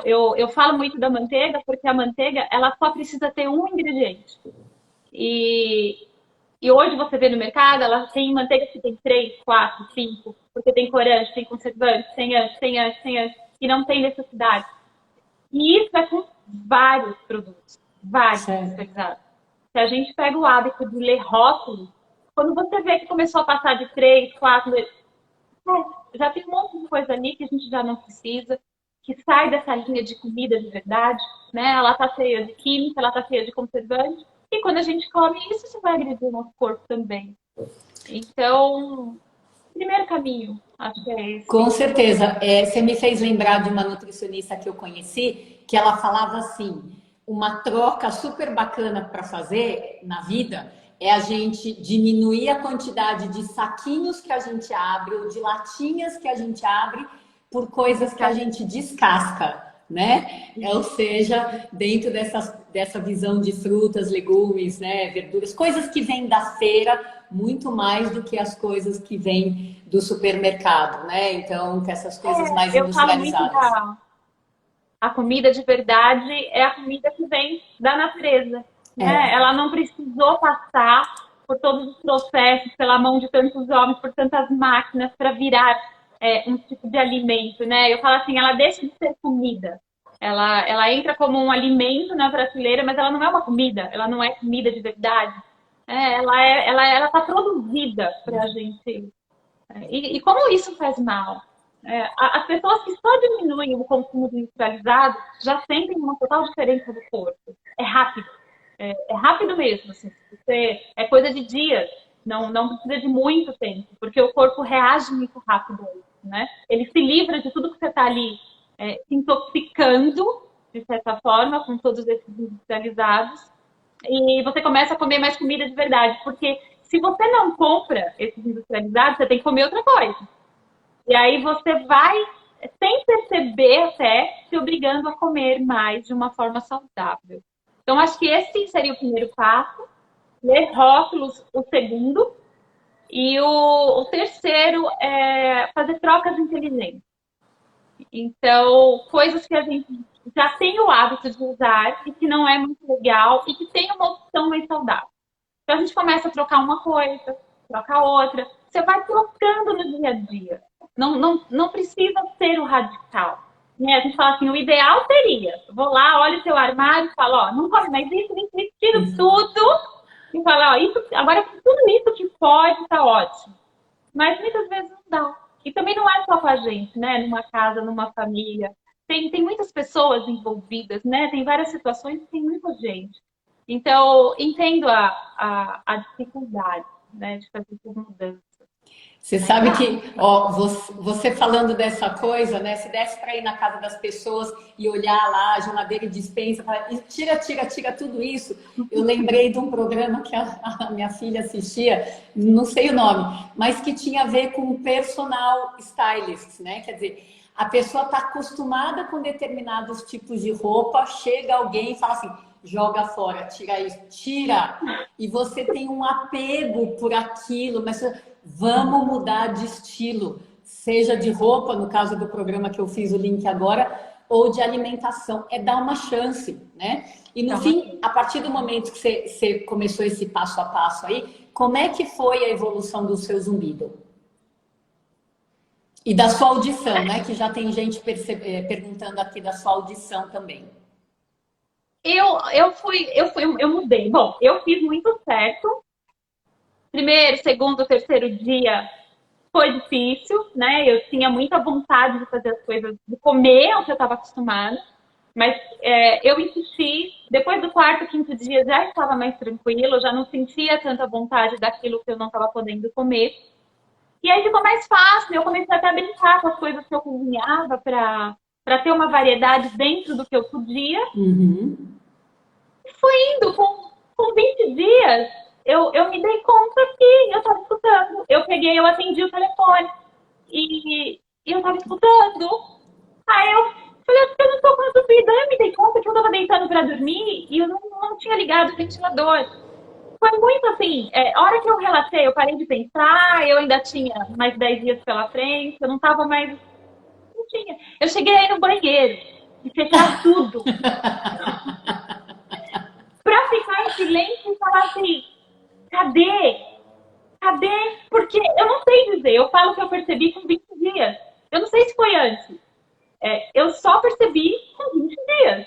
Eu falo muito da manteiga porque a manteiga ela só precisa ter um ingrediente. E hoje você vê no mercado, ela tem manteiga que tem 3, 4, 5, porque tem corante, tem conservante, tem antes, e não tem necessidade. E isso é com vários produtos, vários especializados. Se a gente pega o hábito de ler rótulos, quando você vê que começou a passar de 3, 4, já tem um monte de coisa ali que a gente já não precisa. que sai dessa linha de comida de verdade, né? Ela está cheia de química, ela está cheia de conservante, e quando a gente come isso vai agredir o nosso corpo também. Então, primeiro caminho, acho que é Com esse. certeza. Você me fez lembrar de uma nutricionista que eu conheci, que ela falava assim, uma troca super bacana para fazer na vida é a gente diminuir a quantidade de saquinhos que a gente abre ou de latinhas que a gente abre por coisas que a gente descasca, né? Ou seja, dentro dessa visão de frutas, legumes, né, verduras, coisas que vêm da feira, muito mais do que as coisas que vêm do supermercado, né? Então, que essas coisas mais Eu falo muito industrializadas. da a comida de verdade é a comida que vem da natureza, né? É, Ela não precisou passar por todos os processos, pela mão de tantos homens, por tantas máquinas para virar um tipo de alimento, né? Eu falo assim, ela deixa de ser comida. Ela entra como um alimento na prateleira, mas ela não é uma comida, ela não é comida de verdade. Ela está produzida para a gente. E como isso faz mal? As pessoas que só diminuem o consumo de industrializado já sentem uma total diferença do corpo. É rápido. É rápido mesmo. Assim, é coisa de dias. Não precisa de muito tempo, porque o corpo reage muito rápido a isso, né? Ele se livra de tudo que você está ali se intoxicando, de certa forma, com todos esses industrializados, e você começa a comer mais comida de verdade, porque se você não compra esses industrializados, você tem que comer outra coisa. E aí você vai, sem perceber até, se obrigando a comer mais de uma forma saudável. Então, acho que esse seria o primeiro passo. Ler rótulos, o segundo. E o terceiro é fazer trocas inteligentes. Então, coisas que a gente já tem o hábito de usar e que não é muito legal e que tem uma opção mais saudável. Então, a gente começa a trocar uma coisa, troca outra. Você vai trocando no dia a dia. Não precisa ser o radical. Né? A gente fala assim, o ideal seria, vou lá, olho o seu armário e falo, ó, não come mais isso, tiro tudo. E falo, ó, isso, agora tudo isso que pode, tá ótimo. Mas muitas vezes não dá. E também não é só com a gente, né? Numa casa, numa família. Tem muitas pessoas envolvidas, né? Tem várias situações que tem muita gente. Então, entendo a dificuldade, né, de fazer essas mudanças. você sabe que, ó, você falando dessa coisa, né? Se desse para ir na casa das pessoas e olhar lá a geladeira e despensa, falar, e tira tudo isso. Eu lembrei de um programa que a minha filha assistia, não sei o nome, mas que tinha a ver com personal stylist, né? Quer dizer, a pessoa está acostumada com determinados tipos de roupa, chega alguém e fala assim, joga fora, tira isso, tira. E você tem um apego por aquilo, mas vamos mudar de estilo, seja de roupa, no caso do programa que eu fiz o link agora, ou de alimentação, é dar uma chance, né? E no fim, a partir do momento que você começou esse passo a passo aí, como é que foi a evolução do seu zumbido? E da sua audição, né? Que já tem gente perguntando aqui da sua audição também. Eu mudei. Bom, eu fiz muito certo. Primeiro, segundo, terceiro dia foi difícil, né? Eu tinha muita vontade de fazer as coisas, de comer o que eu estava acostumada. Mas eu insisti. Depois do quarto, quinto dia, já estava mais tranquilo, já não sentia tanta vontade daquilo que eu não estava podendo comer. E aí ficou mais fácil. Eu comecei até a brincar com as coisas que eu cozinhava para ter uma variedade dentro do que eu podia. Uhum. Foi indo com 20 dias. Eu me dei conta que eu estava escutando. Eu atendi o telefone e eu estava escutando. Aí eu falei, eu não estou com essa vida. Eu me dei conta que eu estava deitando para dormir e eu não tinha ligado o ventilador. Foi muito assim, a hora que eu relatei, eu parei de pensar, eu ainda tinha mais 10 dias pela frente, eu não estava mais. Não tinha. Eu cheguei aí no banheiro e fechar tudo. Pra ficar em silêncio e falar assim, cadê? Cadê? Porque eu não sei dizer, eu falo que eu percebi com 20 dias. Eu não sei se foi antes. Eu só percebi com 20 dias.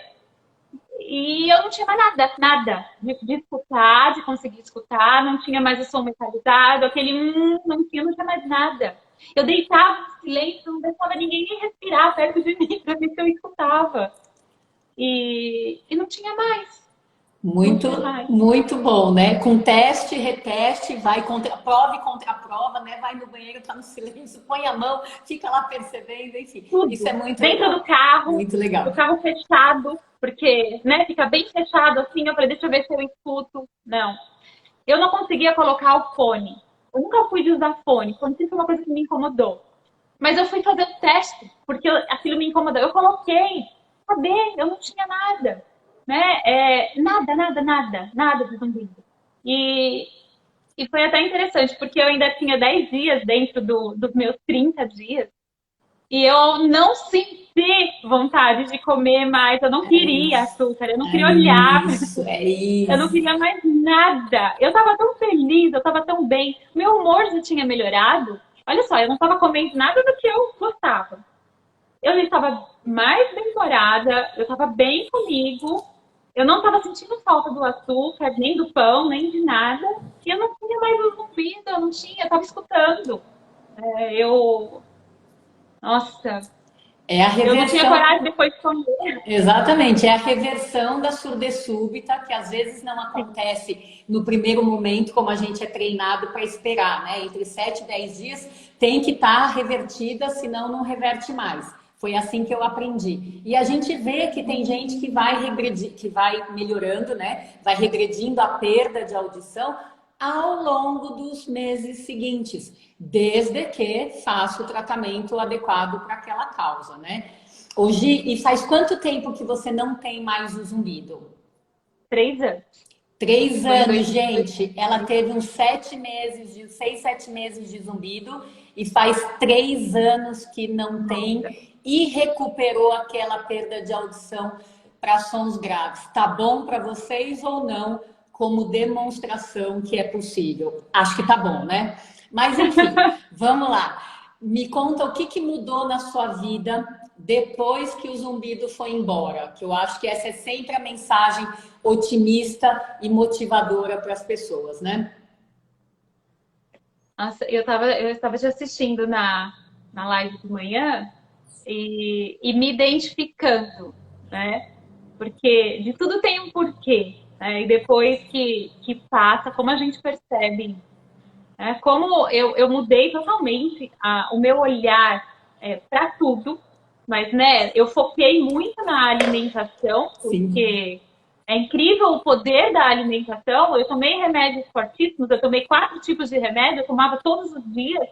E eu não tinha mais nada de escutar, de conseguir escutar, não tinha mais o som metalizado, aquele não tinha mais nada. Eu deitava em silêncio, não deixava ninguém nem respirar perto de mim para ver se eu escutava. E não tinha mais, não tinha Muito, mais. muito bom, né? Com teste, reteste, vai contra a prova e contra a prova, né? Vai no banheiro, tá no silêncio, põe a mão, fica lá percebendo, enfim. Isso é Tudo. muito Dentro legal. do carro, Muito legal. o carro fechado, porque, né, fica bem fechado assim, eu falei, deixa eu ver se eu escuto. Não. Eu não conseguia colocar o fone. Eu nunca fui de usar fone. Fone sempre foi uma coisa que me incomodou. Mas eu fui fazer o teste, porque aquilo me incomodou. Eu coloquei. Cadê? Eu não tinha nada. Né? Nada de zumbido. E, e foi até interessante, porque eu ainda tinha 10 dias dentro dos meus 30 dias. E eu não senti vontade de comer mais. Eu não É queria isso, açúcar. Eu não é queria olhar. isso, é Eu não isso. queria mais nada. Eu tava tão feliz, eu tava tão bem. Meu humor já tinha melhorado. Olha só, eu não tava comendo nada do que eu gostava. Eu já estava mais bem-humorada, eu estava bem comigo. Eu não estava sentindo falta do açúcar, nem do pão, nem de nada. E eu não tinha mais o zumbido, eu não tinha, eu estava escutando. Eu. Nossa, É a eu não tinha reversão. coragem depois de comer. Exatamente, é a reversão da surdez súbita, que às vezes não acontece no primeiro momento, como a gente é treinado para esperar, né? Entre 7 e 10 dias tem que estar revertida, senão não reverte mais. Foi assim que eu aprendi. E a gente vê que tem gente que vai regredir, que vai melhorando, né? Vai regredindo a perda de audição ao longo dos meses seguintes, desde que faça o tratamento adequado para aquela causa, né? Hoje, e faz quanto tempo que você não tem mais o zumbido? 3 anos. 3 anos, Foi em gente. Ela teve uns 7 meses, 6, 7 meses de zumbido e faz 3 anos que não Nossa. tem e recuperou aquela perda de audição para sons graves. Tá bom para vocês ou não? Como demonstração que é possível. Acho que tá bom, né? Mas enfim, vamos lá. Me conta o que mudou na sua vida depois que o zumbido foi embora. Que eu acho que essa é sempre a mensagem otimista e motivadora para as pessoas, né? Nossa, eu estava te assistindo na live de manhã e me identificando, né? Porque de tudo tem um porquê, né? E depois que passa, como a gente percebe, né? Como eu mudei totalmente o meu olhar para tudo, mas né, eu foquei muito na alimentação, Sim. porque é incrível o poder da alimentação. Eu tomei remédios fortíssimos, eu tomei 4 tipos de remédio, eu tomava todos os dias,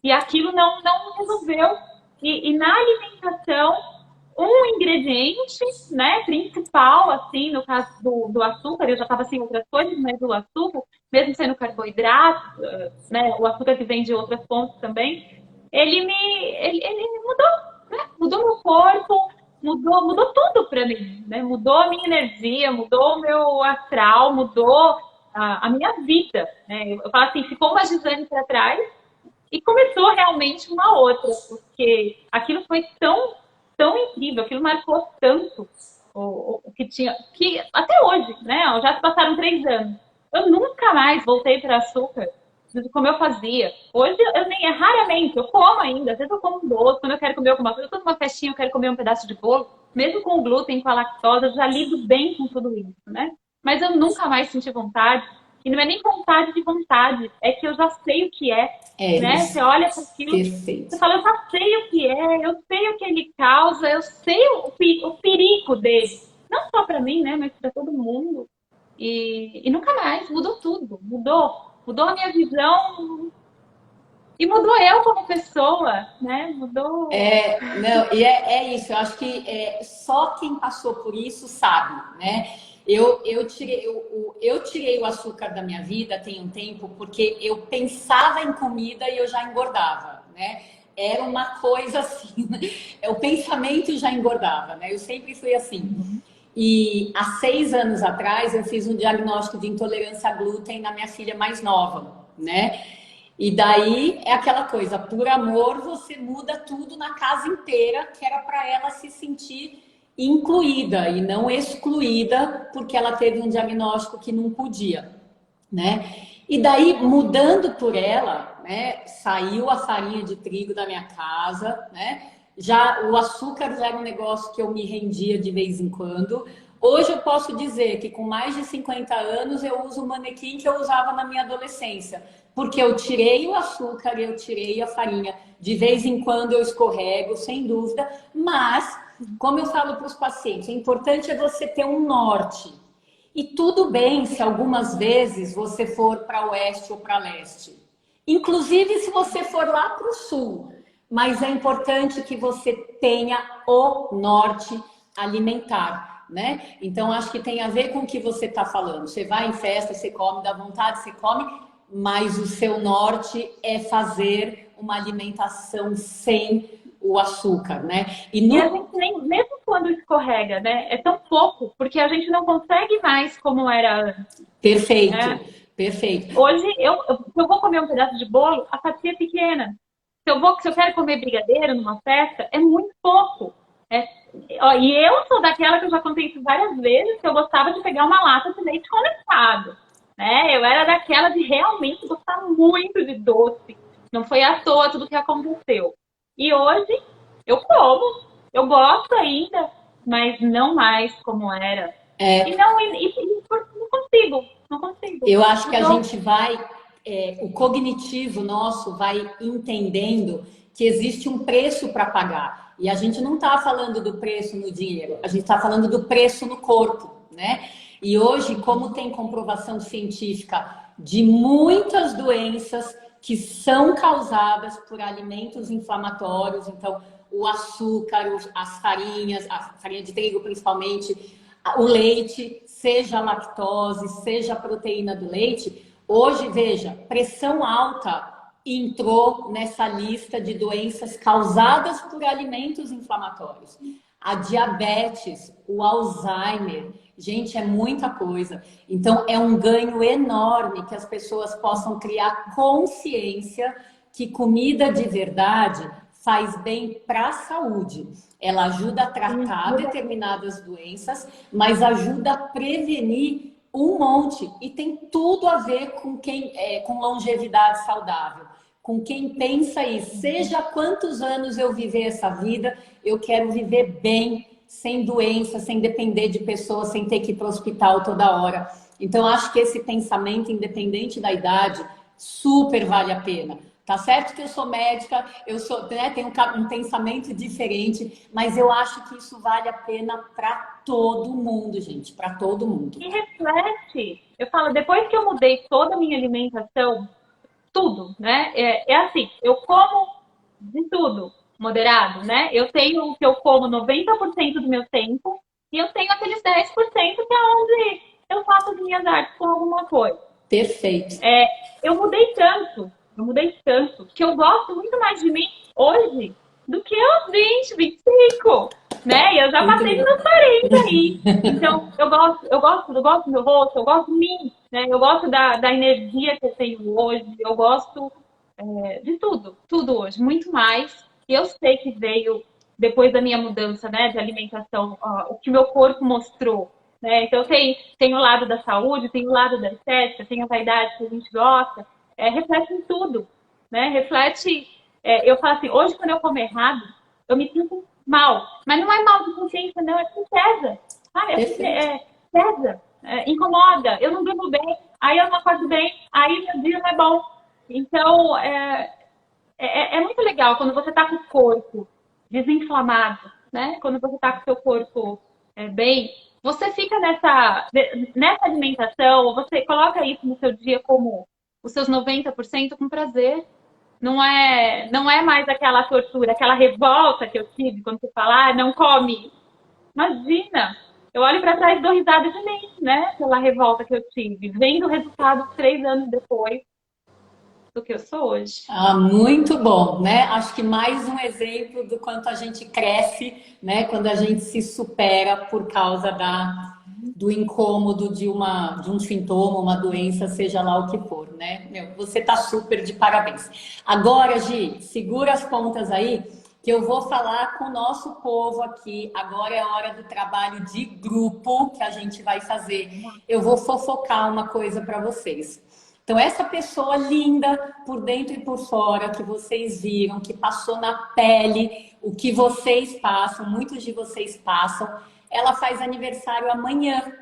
e aquilo não resolveu. E na alimentação, um ingrediente, né, principal, assim, no caso do açúcar, eu já estava sem outras coisas, mas o açúcar, mesmo sendo carboidrato, né, o açúcar que vem de outras fontes também, ele mudou, né, mudou meu corpo, mudou tudo para mim, né, mudou a minha energia, mudou o meu astral, mudou a minha vida, né, eu falo assim, ficou uma Gisane para trás, e começou realmente uma outra, porque aquilo foi tão incrível, aquilo marcou tanto o que tinha, que até hoje, né? Já se passaram 3 anos. Eu nunca mais voltei para açúcar como eu fazia. Hoje eu nem é raramente, eu como ainda, às vezes eu como um doce, quando eu quero comer alguma coisa, eu tô numa festinha, eu quero comer um pedaço de bolo, mesmo com o glúten, com a lactose, eu já lido bem com tudo isso, né? Mas eu nunca mais senti vontade, e não é nem vontade de vontade, é que eu já sei o que é, É né? Você isso. olha para aquilo, Perfeito. você fala, eu já sei o que é, eu sei o que ele causa, eu sei o perigo dele. Não só para mim, né? Mas para todo mundo. E nunca mais, mudou tudo, mudou a minha visão e mudou eu como pessoa, né? Mudou. Não, e é isso, eu acho que só quem passou por isso sabe, né? Eu tirei o açúcar da minha vida tem um tempo porque eu pensava em comida e eu já engordava, né? Era uma coisa assim, né? O pensamento já engordava, né? Eu sempre fui assim. E há 6 anos atrás eu fiz um diagnóstico de intolerância a glúten na minha filha mais nova, né? E daí é aquela coisa, por amor você muda tudo na casa inteira, que era para ela se sentir incluída e não excluída, porque ela teve um diagnóstico que não podia, né? E daí, mudando por ela, né, saiu a farinha de trigo da minha casa, né? Já o açúcar já era um negócio que eu me rendia de vez em quando. Hoje eu posso dizer que com mais de 50 anos eu uso o manequim que eu usava na minha adolescência, porque eu tirei o açúcar, eu tirei a farinha. De vez em quando eu escorrego, sem dúvida, mas como eu falo para os pacientes, o importante é você ter um norte. E tudo bem se algumas vezes você for para oeste ou para leste. Inclusive se você for lá para o sul. Mas é importante que você tenha o norte alimentar, né? Então acho que tem a ver com o que você está falando. Você vai em festa, você come, dá vontade, você come, mas o seu norte é fazer uma alimentação sem o açúcar, né? E a gente nem, mesmo quando escorrega, né? É tão pouco, porque a gente não consegue mais como era antes. Perfeito, Né? perfeito. Hoje, se eu vou comer um pedaço de bolo, a fatia é pequena. Se eu quero comer brigadeiro numa festa, é muito pouco. É, ó, e eu sou daquela que eu já contei isso várias vezes, que eu gostava de pegar uma lata de leite condensado. Né? Eu era daquela de realmente gostar muito de doce. Não foi à toa tudo que aconteceu. E hoje eu como, eu gosto ainda, mas não mais como era. E não, não consigo, não consigo. Eu acho que a Então, gente vai, o cognitivo nosso vai entendendo que existe um preço para pagar. E a gente não está falando do preço no dinheiro, a gente está falando do preço no corpo, né? E hoje, como tem comprovação científica de muitas doenças que são causadas por alimentos inflamatórios, então o açúcar, as farinhas, a farinha de trigo principalmente, o leite, seja a lactose, seja a proteína do leite, hoje, veja, pressão alta entrou nessa lista de doenças causadas por alimentos inflamatórios. A diabetes, o Alzheimer, gente, é muita coisa. Então, é um ganho enorme que as pessoas possam criar consciência que comida de verdade faz bem para a saúde. Ela ajuda a tratar determinadas doenças, mas ajuda a prevenir um monte. E tem tudo a ver com com longevidade saudável. Com quem pensa isso, seja quantos anos eu viver essa vida, eu quero viver bem, sem doença, sem depender de pessoas, sem ter que ir para o hospital toda hora. Então, acho que esse pensamento, independente da idade, super vale a pena. Tá certo que eu sou médica, eu sou, né, tenho um pensamento diferente, mas eu acho que isso vale a pena para todo mundo, gente, para todo mundo. e reflete. Eu falo, depois que eu mudei toda a minha alimentação, tudo, né? É assim, eu como de tudo, moderado, né? Eu tenho o que eu como 90% do meu tempo e eu tenho aqueles 10% que é onde eu faço as minhas artes com alguma coisa. Perfeito. Eu mudei tanto, que eu gosto muito mais de mim hoje do que aos 20, 25, né? E eu já passei dos meus 40 aí. Então, eu gosto do meu rosto, eu gosto de mim, né? Eu gosto da energia que eu tenho hoje, eu gosto de tudo, tudo hoje, muito mais. E eu sei que veio depois da minha mudança, né, de alimentação, ó, o que meu corpo mostrou, né? Então tem o lado da saúde, tem o lado da estética, tem a vaidade que a gente gosta, reflete em tudo, né? Reflete, eu falo assim, hoje quando eu como errado, eu me sinto mal, mas não é mal de consciência, não, é que pesa, sabe? Pesa, incomoda, eu não durmo bem, aí eu não acordo bem, aí meu dia não é bom. Então, é muito legal quando você está com o corpo desinflamado, né? Quando você está com o seu corpo bem, você fica nessa alimentação, você coloca isso no seu dia como os seus 90% com prazer. Não é mais aquela tortura, aquela revolta que eu tive quando você fala, ah, não come. Imagina! Eu olho para trás e dou risada de mim, né? Pela revolta que eu tive, vendo o resultado 3 anos depois do que eu sou hoje. Ah, muito bom, né? Acho que mais um exemplo do quanto a gente cresce, né? Quando a gente se supera por causa do incômodo de um sintoma, uma doença, seja lá o que for, né? Meu, você tá super de parabéns. Agora, Gi, segura as pontas aí, que eu vou falar com o nosso povo aqui. Agora é hora do trabalho de grupo que a gente vai fazer. Eu vou fofocar uma coisa para vocês. Então, essa pessoa linda, por dentro e por fora, que vocês viram, que passou na pele, o que vocês passam, muitos de vocês passam, ela faz aniversário amanhã.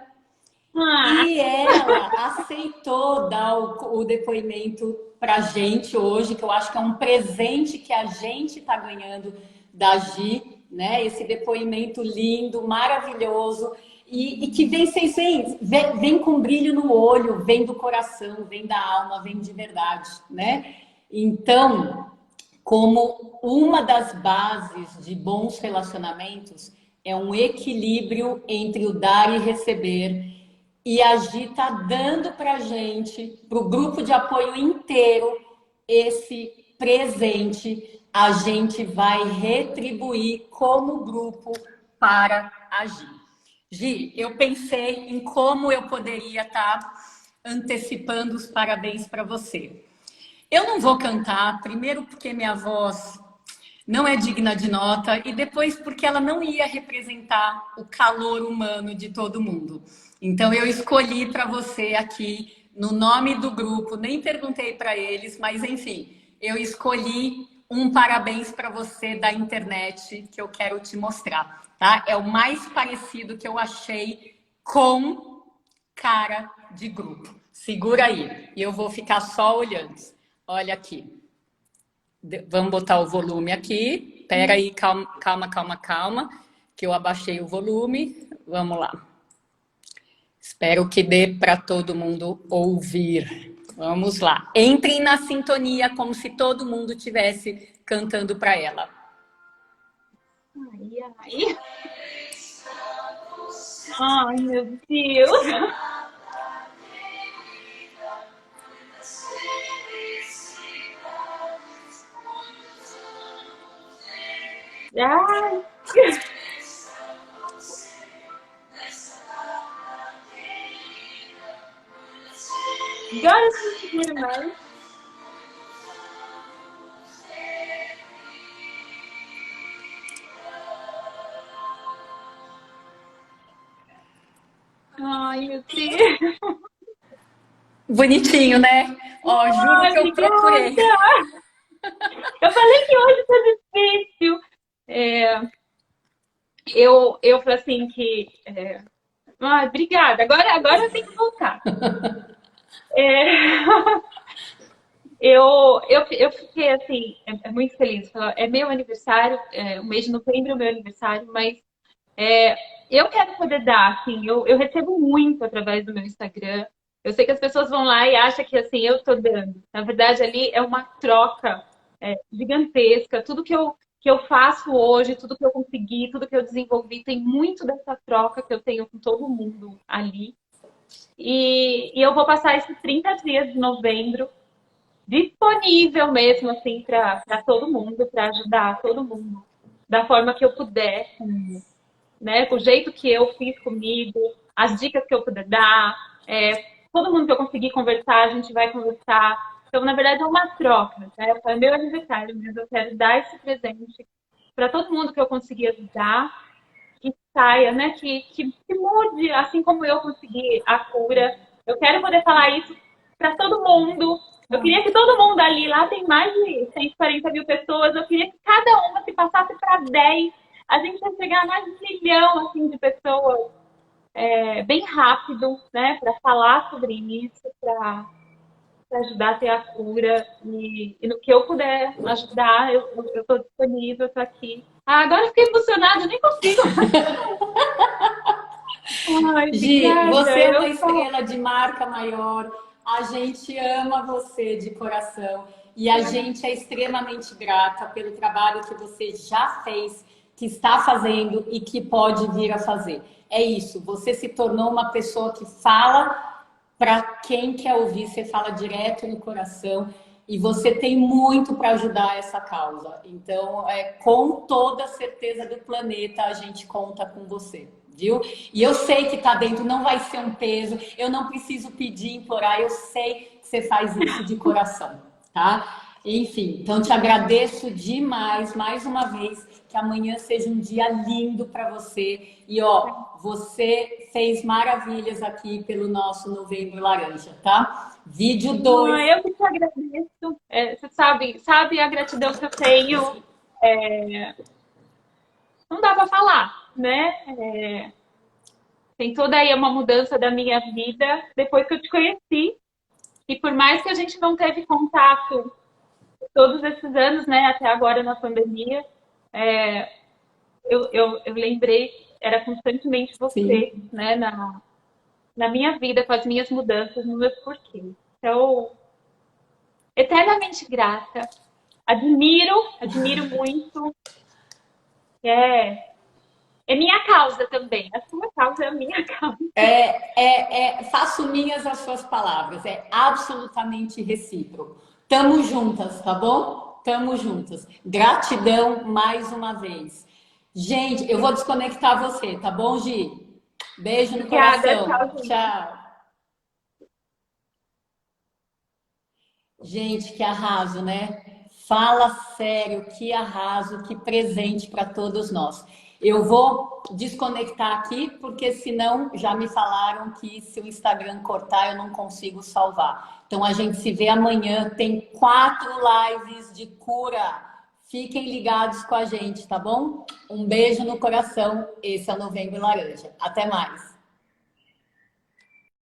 Ah, E ela aceitou dar o depoimento pra gente hoje, que eu acho que é um presente que a gente tá ganhando da Gi, né? Esse depoimento lindo, maravilhoso, e que vem, vocês veem, vem com brilho no olho, vem do coração, vem da alma, vem de verdade, né? Então, como uma das bases de bons relacionamentos é um equilíbrio entre o dar e receber. E a Gi está dando para a gente, para o grupo de apoio inteiro, esse presente. A gente vai retribuir como grupo para a Gi. Gi, eu pensei em como eu poderia estar antecipando os parabéns para você. Eu não vou cantar, primeiro porque minha voz não é digna de nota e depois porque ela não ia representar o calor humano de todo mundo. Então eu escolhi para você aqui no nome do grupo, nem perguntei para eles, mas enfim, eu escolhi um parabéns para você da internet que eu quero te mostrar, tá? É o mais parecido que eu achei com cara de grupo. Segura aí, e eu vou ficar só olhando. Olha aqui. Vamos botar o volume aqui. Espera aí, calma, calma, calma, calma, que eu abaixei o volume. Vamos lá. Espero que dê para todo mundo ouvir. Vamos lá. Entrem na sintonia como se todo mundo estivesse cantando para ela. ai, ai. Ai, meu Deus. Ai. Agora eu não seguro mais. Ai, meu Deus. Bonitinho, né? Ó, juro Ai, que eu procurei. obrigada. Eu falei que hoje tá difícil. É, eu falei assim que. Ai, obrigada. Agora eu tenho que voltar. É, eu fiquei assim, muito feliz. É meu aniversário, o mês de novembro é o meu aniversário, mas é, eu quero poder dar, assim, eu recebo muito através do meu Instagram. Eu sei que as pessoas vão lá e acham que assim, eu tô dando. Na verdade, ali é uma troca gigantesca. Tudo que eu faço hoje, tudo que eu consegui, tudo que eu desenvolvi, tem muito dessa troca que eu tenho com todo mundo ali. E eu vou passar esses 30 dias de novembro disponível mesmo, assim, para todo mundo, para ajudar todo mundo da forma que eu puder, né? Com o jeito que eu fiz comigo, as dicas que eu puder dar, todo mundo que eu conseguir conversar, a gente vai conversar. Então, na verdade, é uma troca, né? É meu aniversário, mas eu quero dar esse presente para todo mundo que eu conseguir ajudar, que saia, né? Que mude, assim como eu consegui a cura. Eu quero poder falar isso para todo mundo. Eu queria que todo mundo ali, lá tem mais de 140 mil pessoas, eu queria que cada uma se passasse para 10, a gente ia chegar a mais de 1 milhão assim, de pessoas bem rápido, né, para falar sobre isso, para ajudar a ter a cura. E no que eu puder ajudar, eu estou disponível, estou aqui. Ah, agora eu fiquei emocionada, eu nem consigo. Ai, Gi, obrigada. você é uma estrela de marca maior. A gente ama você de coração e a gente é extremamente grata pelo trabalho que você já fez, que está fazendo e que pode vir a fazer. É isso, você se tornou uma pessoa que fala para quem quer ouvir, você fala direto no coração e você tem muito para ajudar essa causa. Então, com toda a certeza do planeta, a gente conta com você. Viu? E eu sei que tá dentro, não vai ser um peso, eu não preciso pedir, implorar, eu sei que você faz isso de coração, tá? Enfim, então te agradeço demais, mais uma vez, que amanhã seja um dia lindo para você. E ó, você fez maravilhas aqui pelo nosso Novembro Laranja, tá? Vídeo 2. Eu que te agradeço. Você sabe a gratidão que eu tenho. Não dá para falar, né? Tem toda aí uma mudança da minha vida depois que eu te conheci. E por mais que a gente não teve contato todos esses anos, né, até agora na pandemia, eu lembrei, era constantemente você, Sim. né, na minha vida, com as minhas mudanças, nos meus porquês. Então, eternamente grata. Admiro muito. É, é minha causa também. A sua causa é a minha causa. Faço minhas as suas palavras, é absolutamente recíproco. Tamo juntas, tá bom? Tamo juntas. Gratidão mais uma vez. Gente, eu vou desconectar você, tá bom, Gi? Beijo no Obrigada, coração. tchau, gente. Tchau. Gente, que arraso, né? Fala sério, que arraso, que presente para todos nós. Eu vou desconectar aqui, porque senão já me falaram que se o Instagram cortar, eu não consigo salvar. Então a gente se vê amanhã. Tem 4 lives de cura. Fiquem ligados com a gente, tá bom? Um beijo no coração. Esse é o Novembro Laranja. Até mais.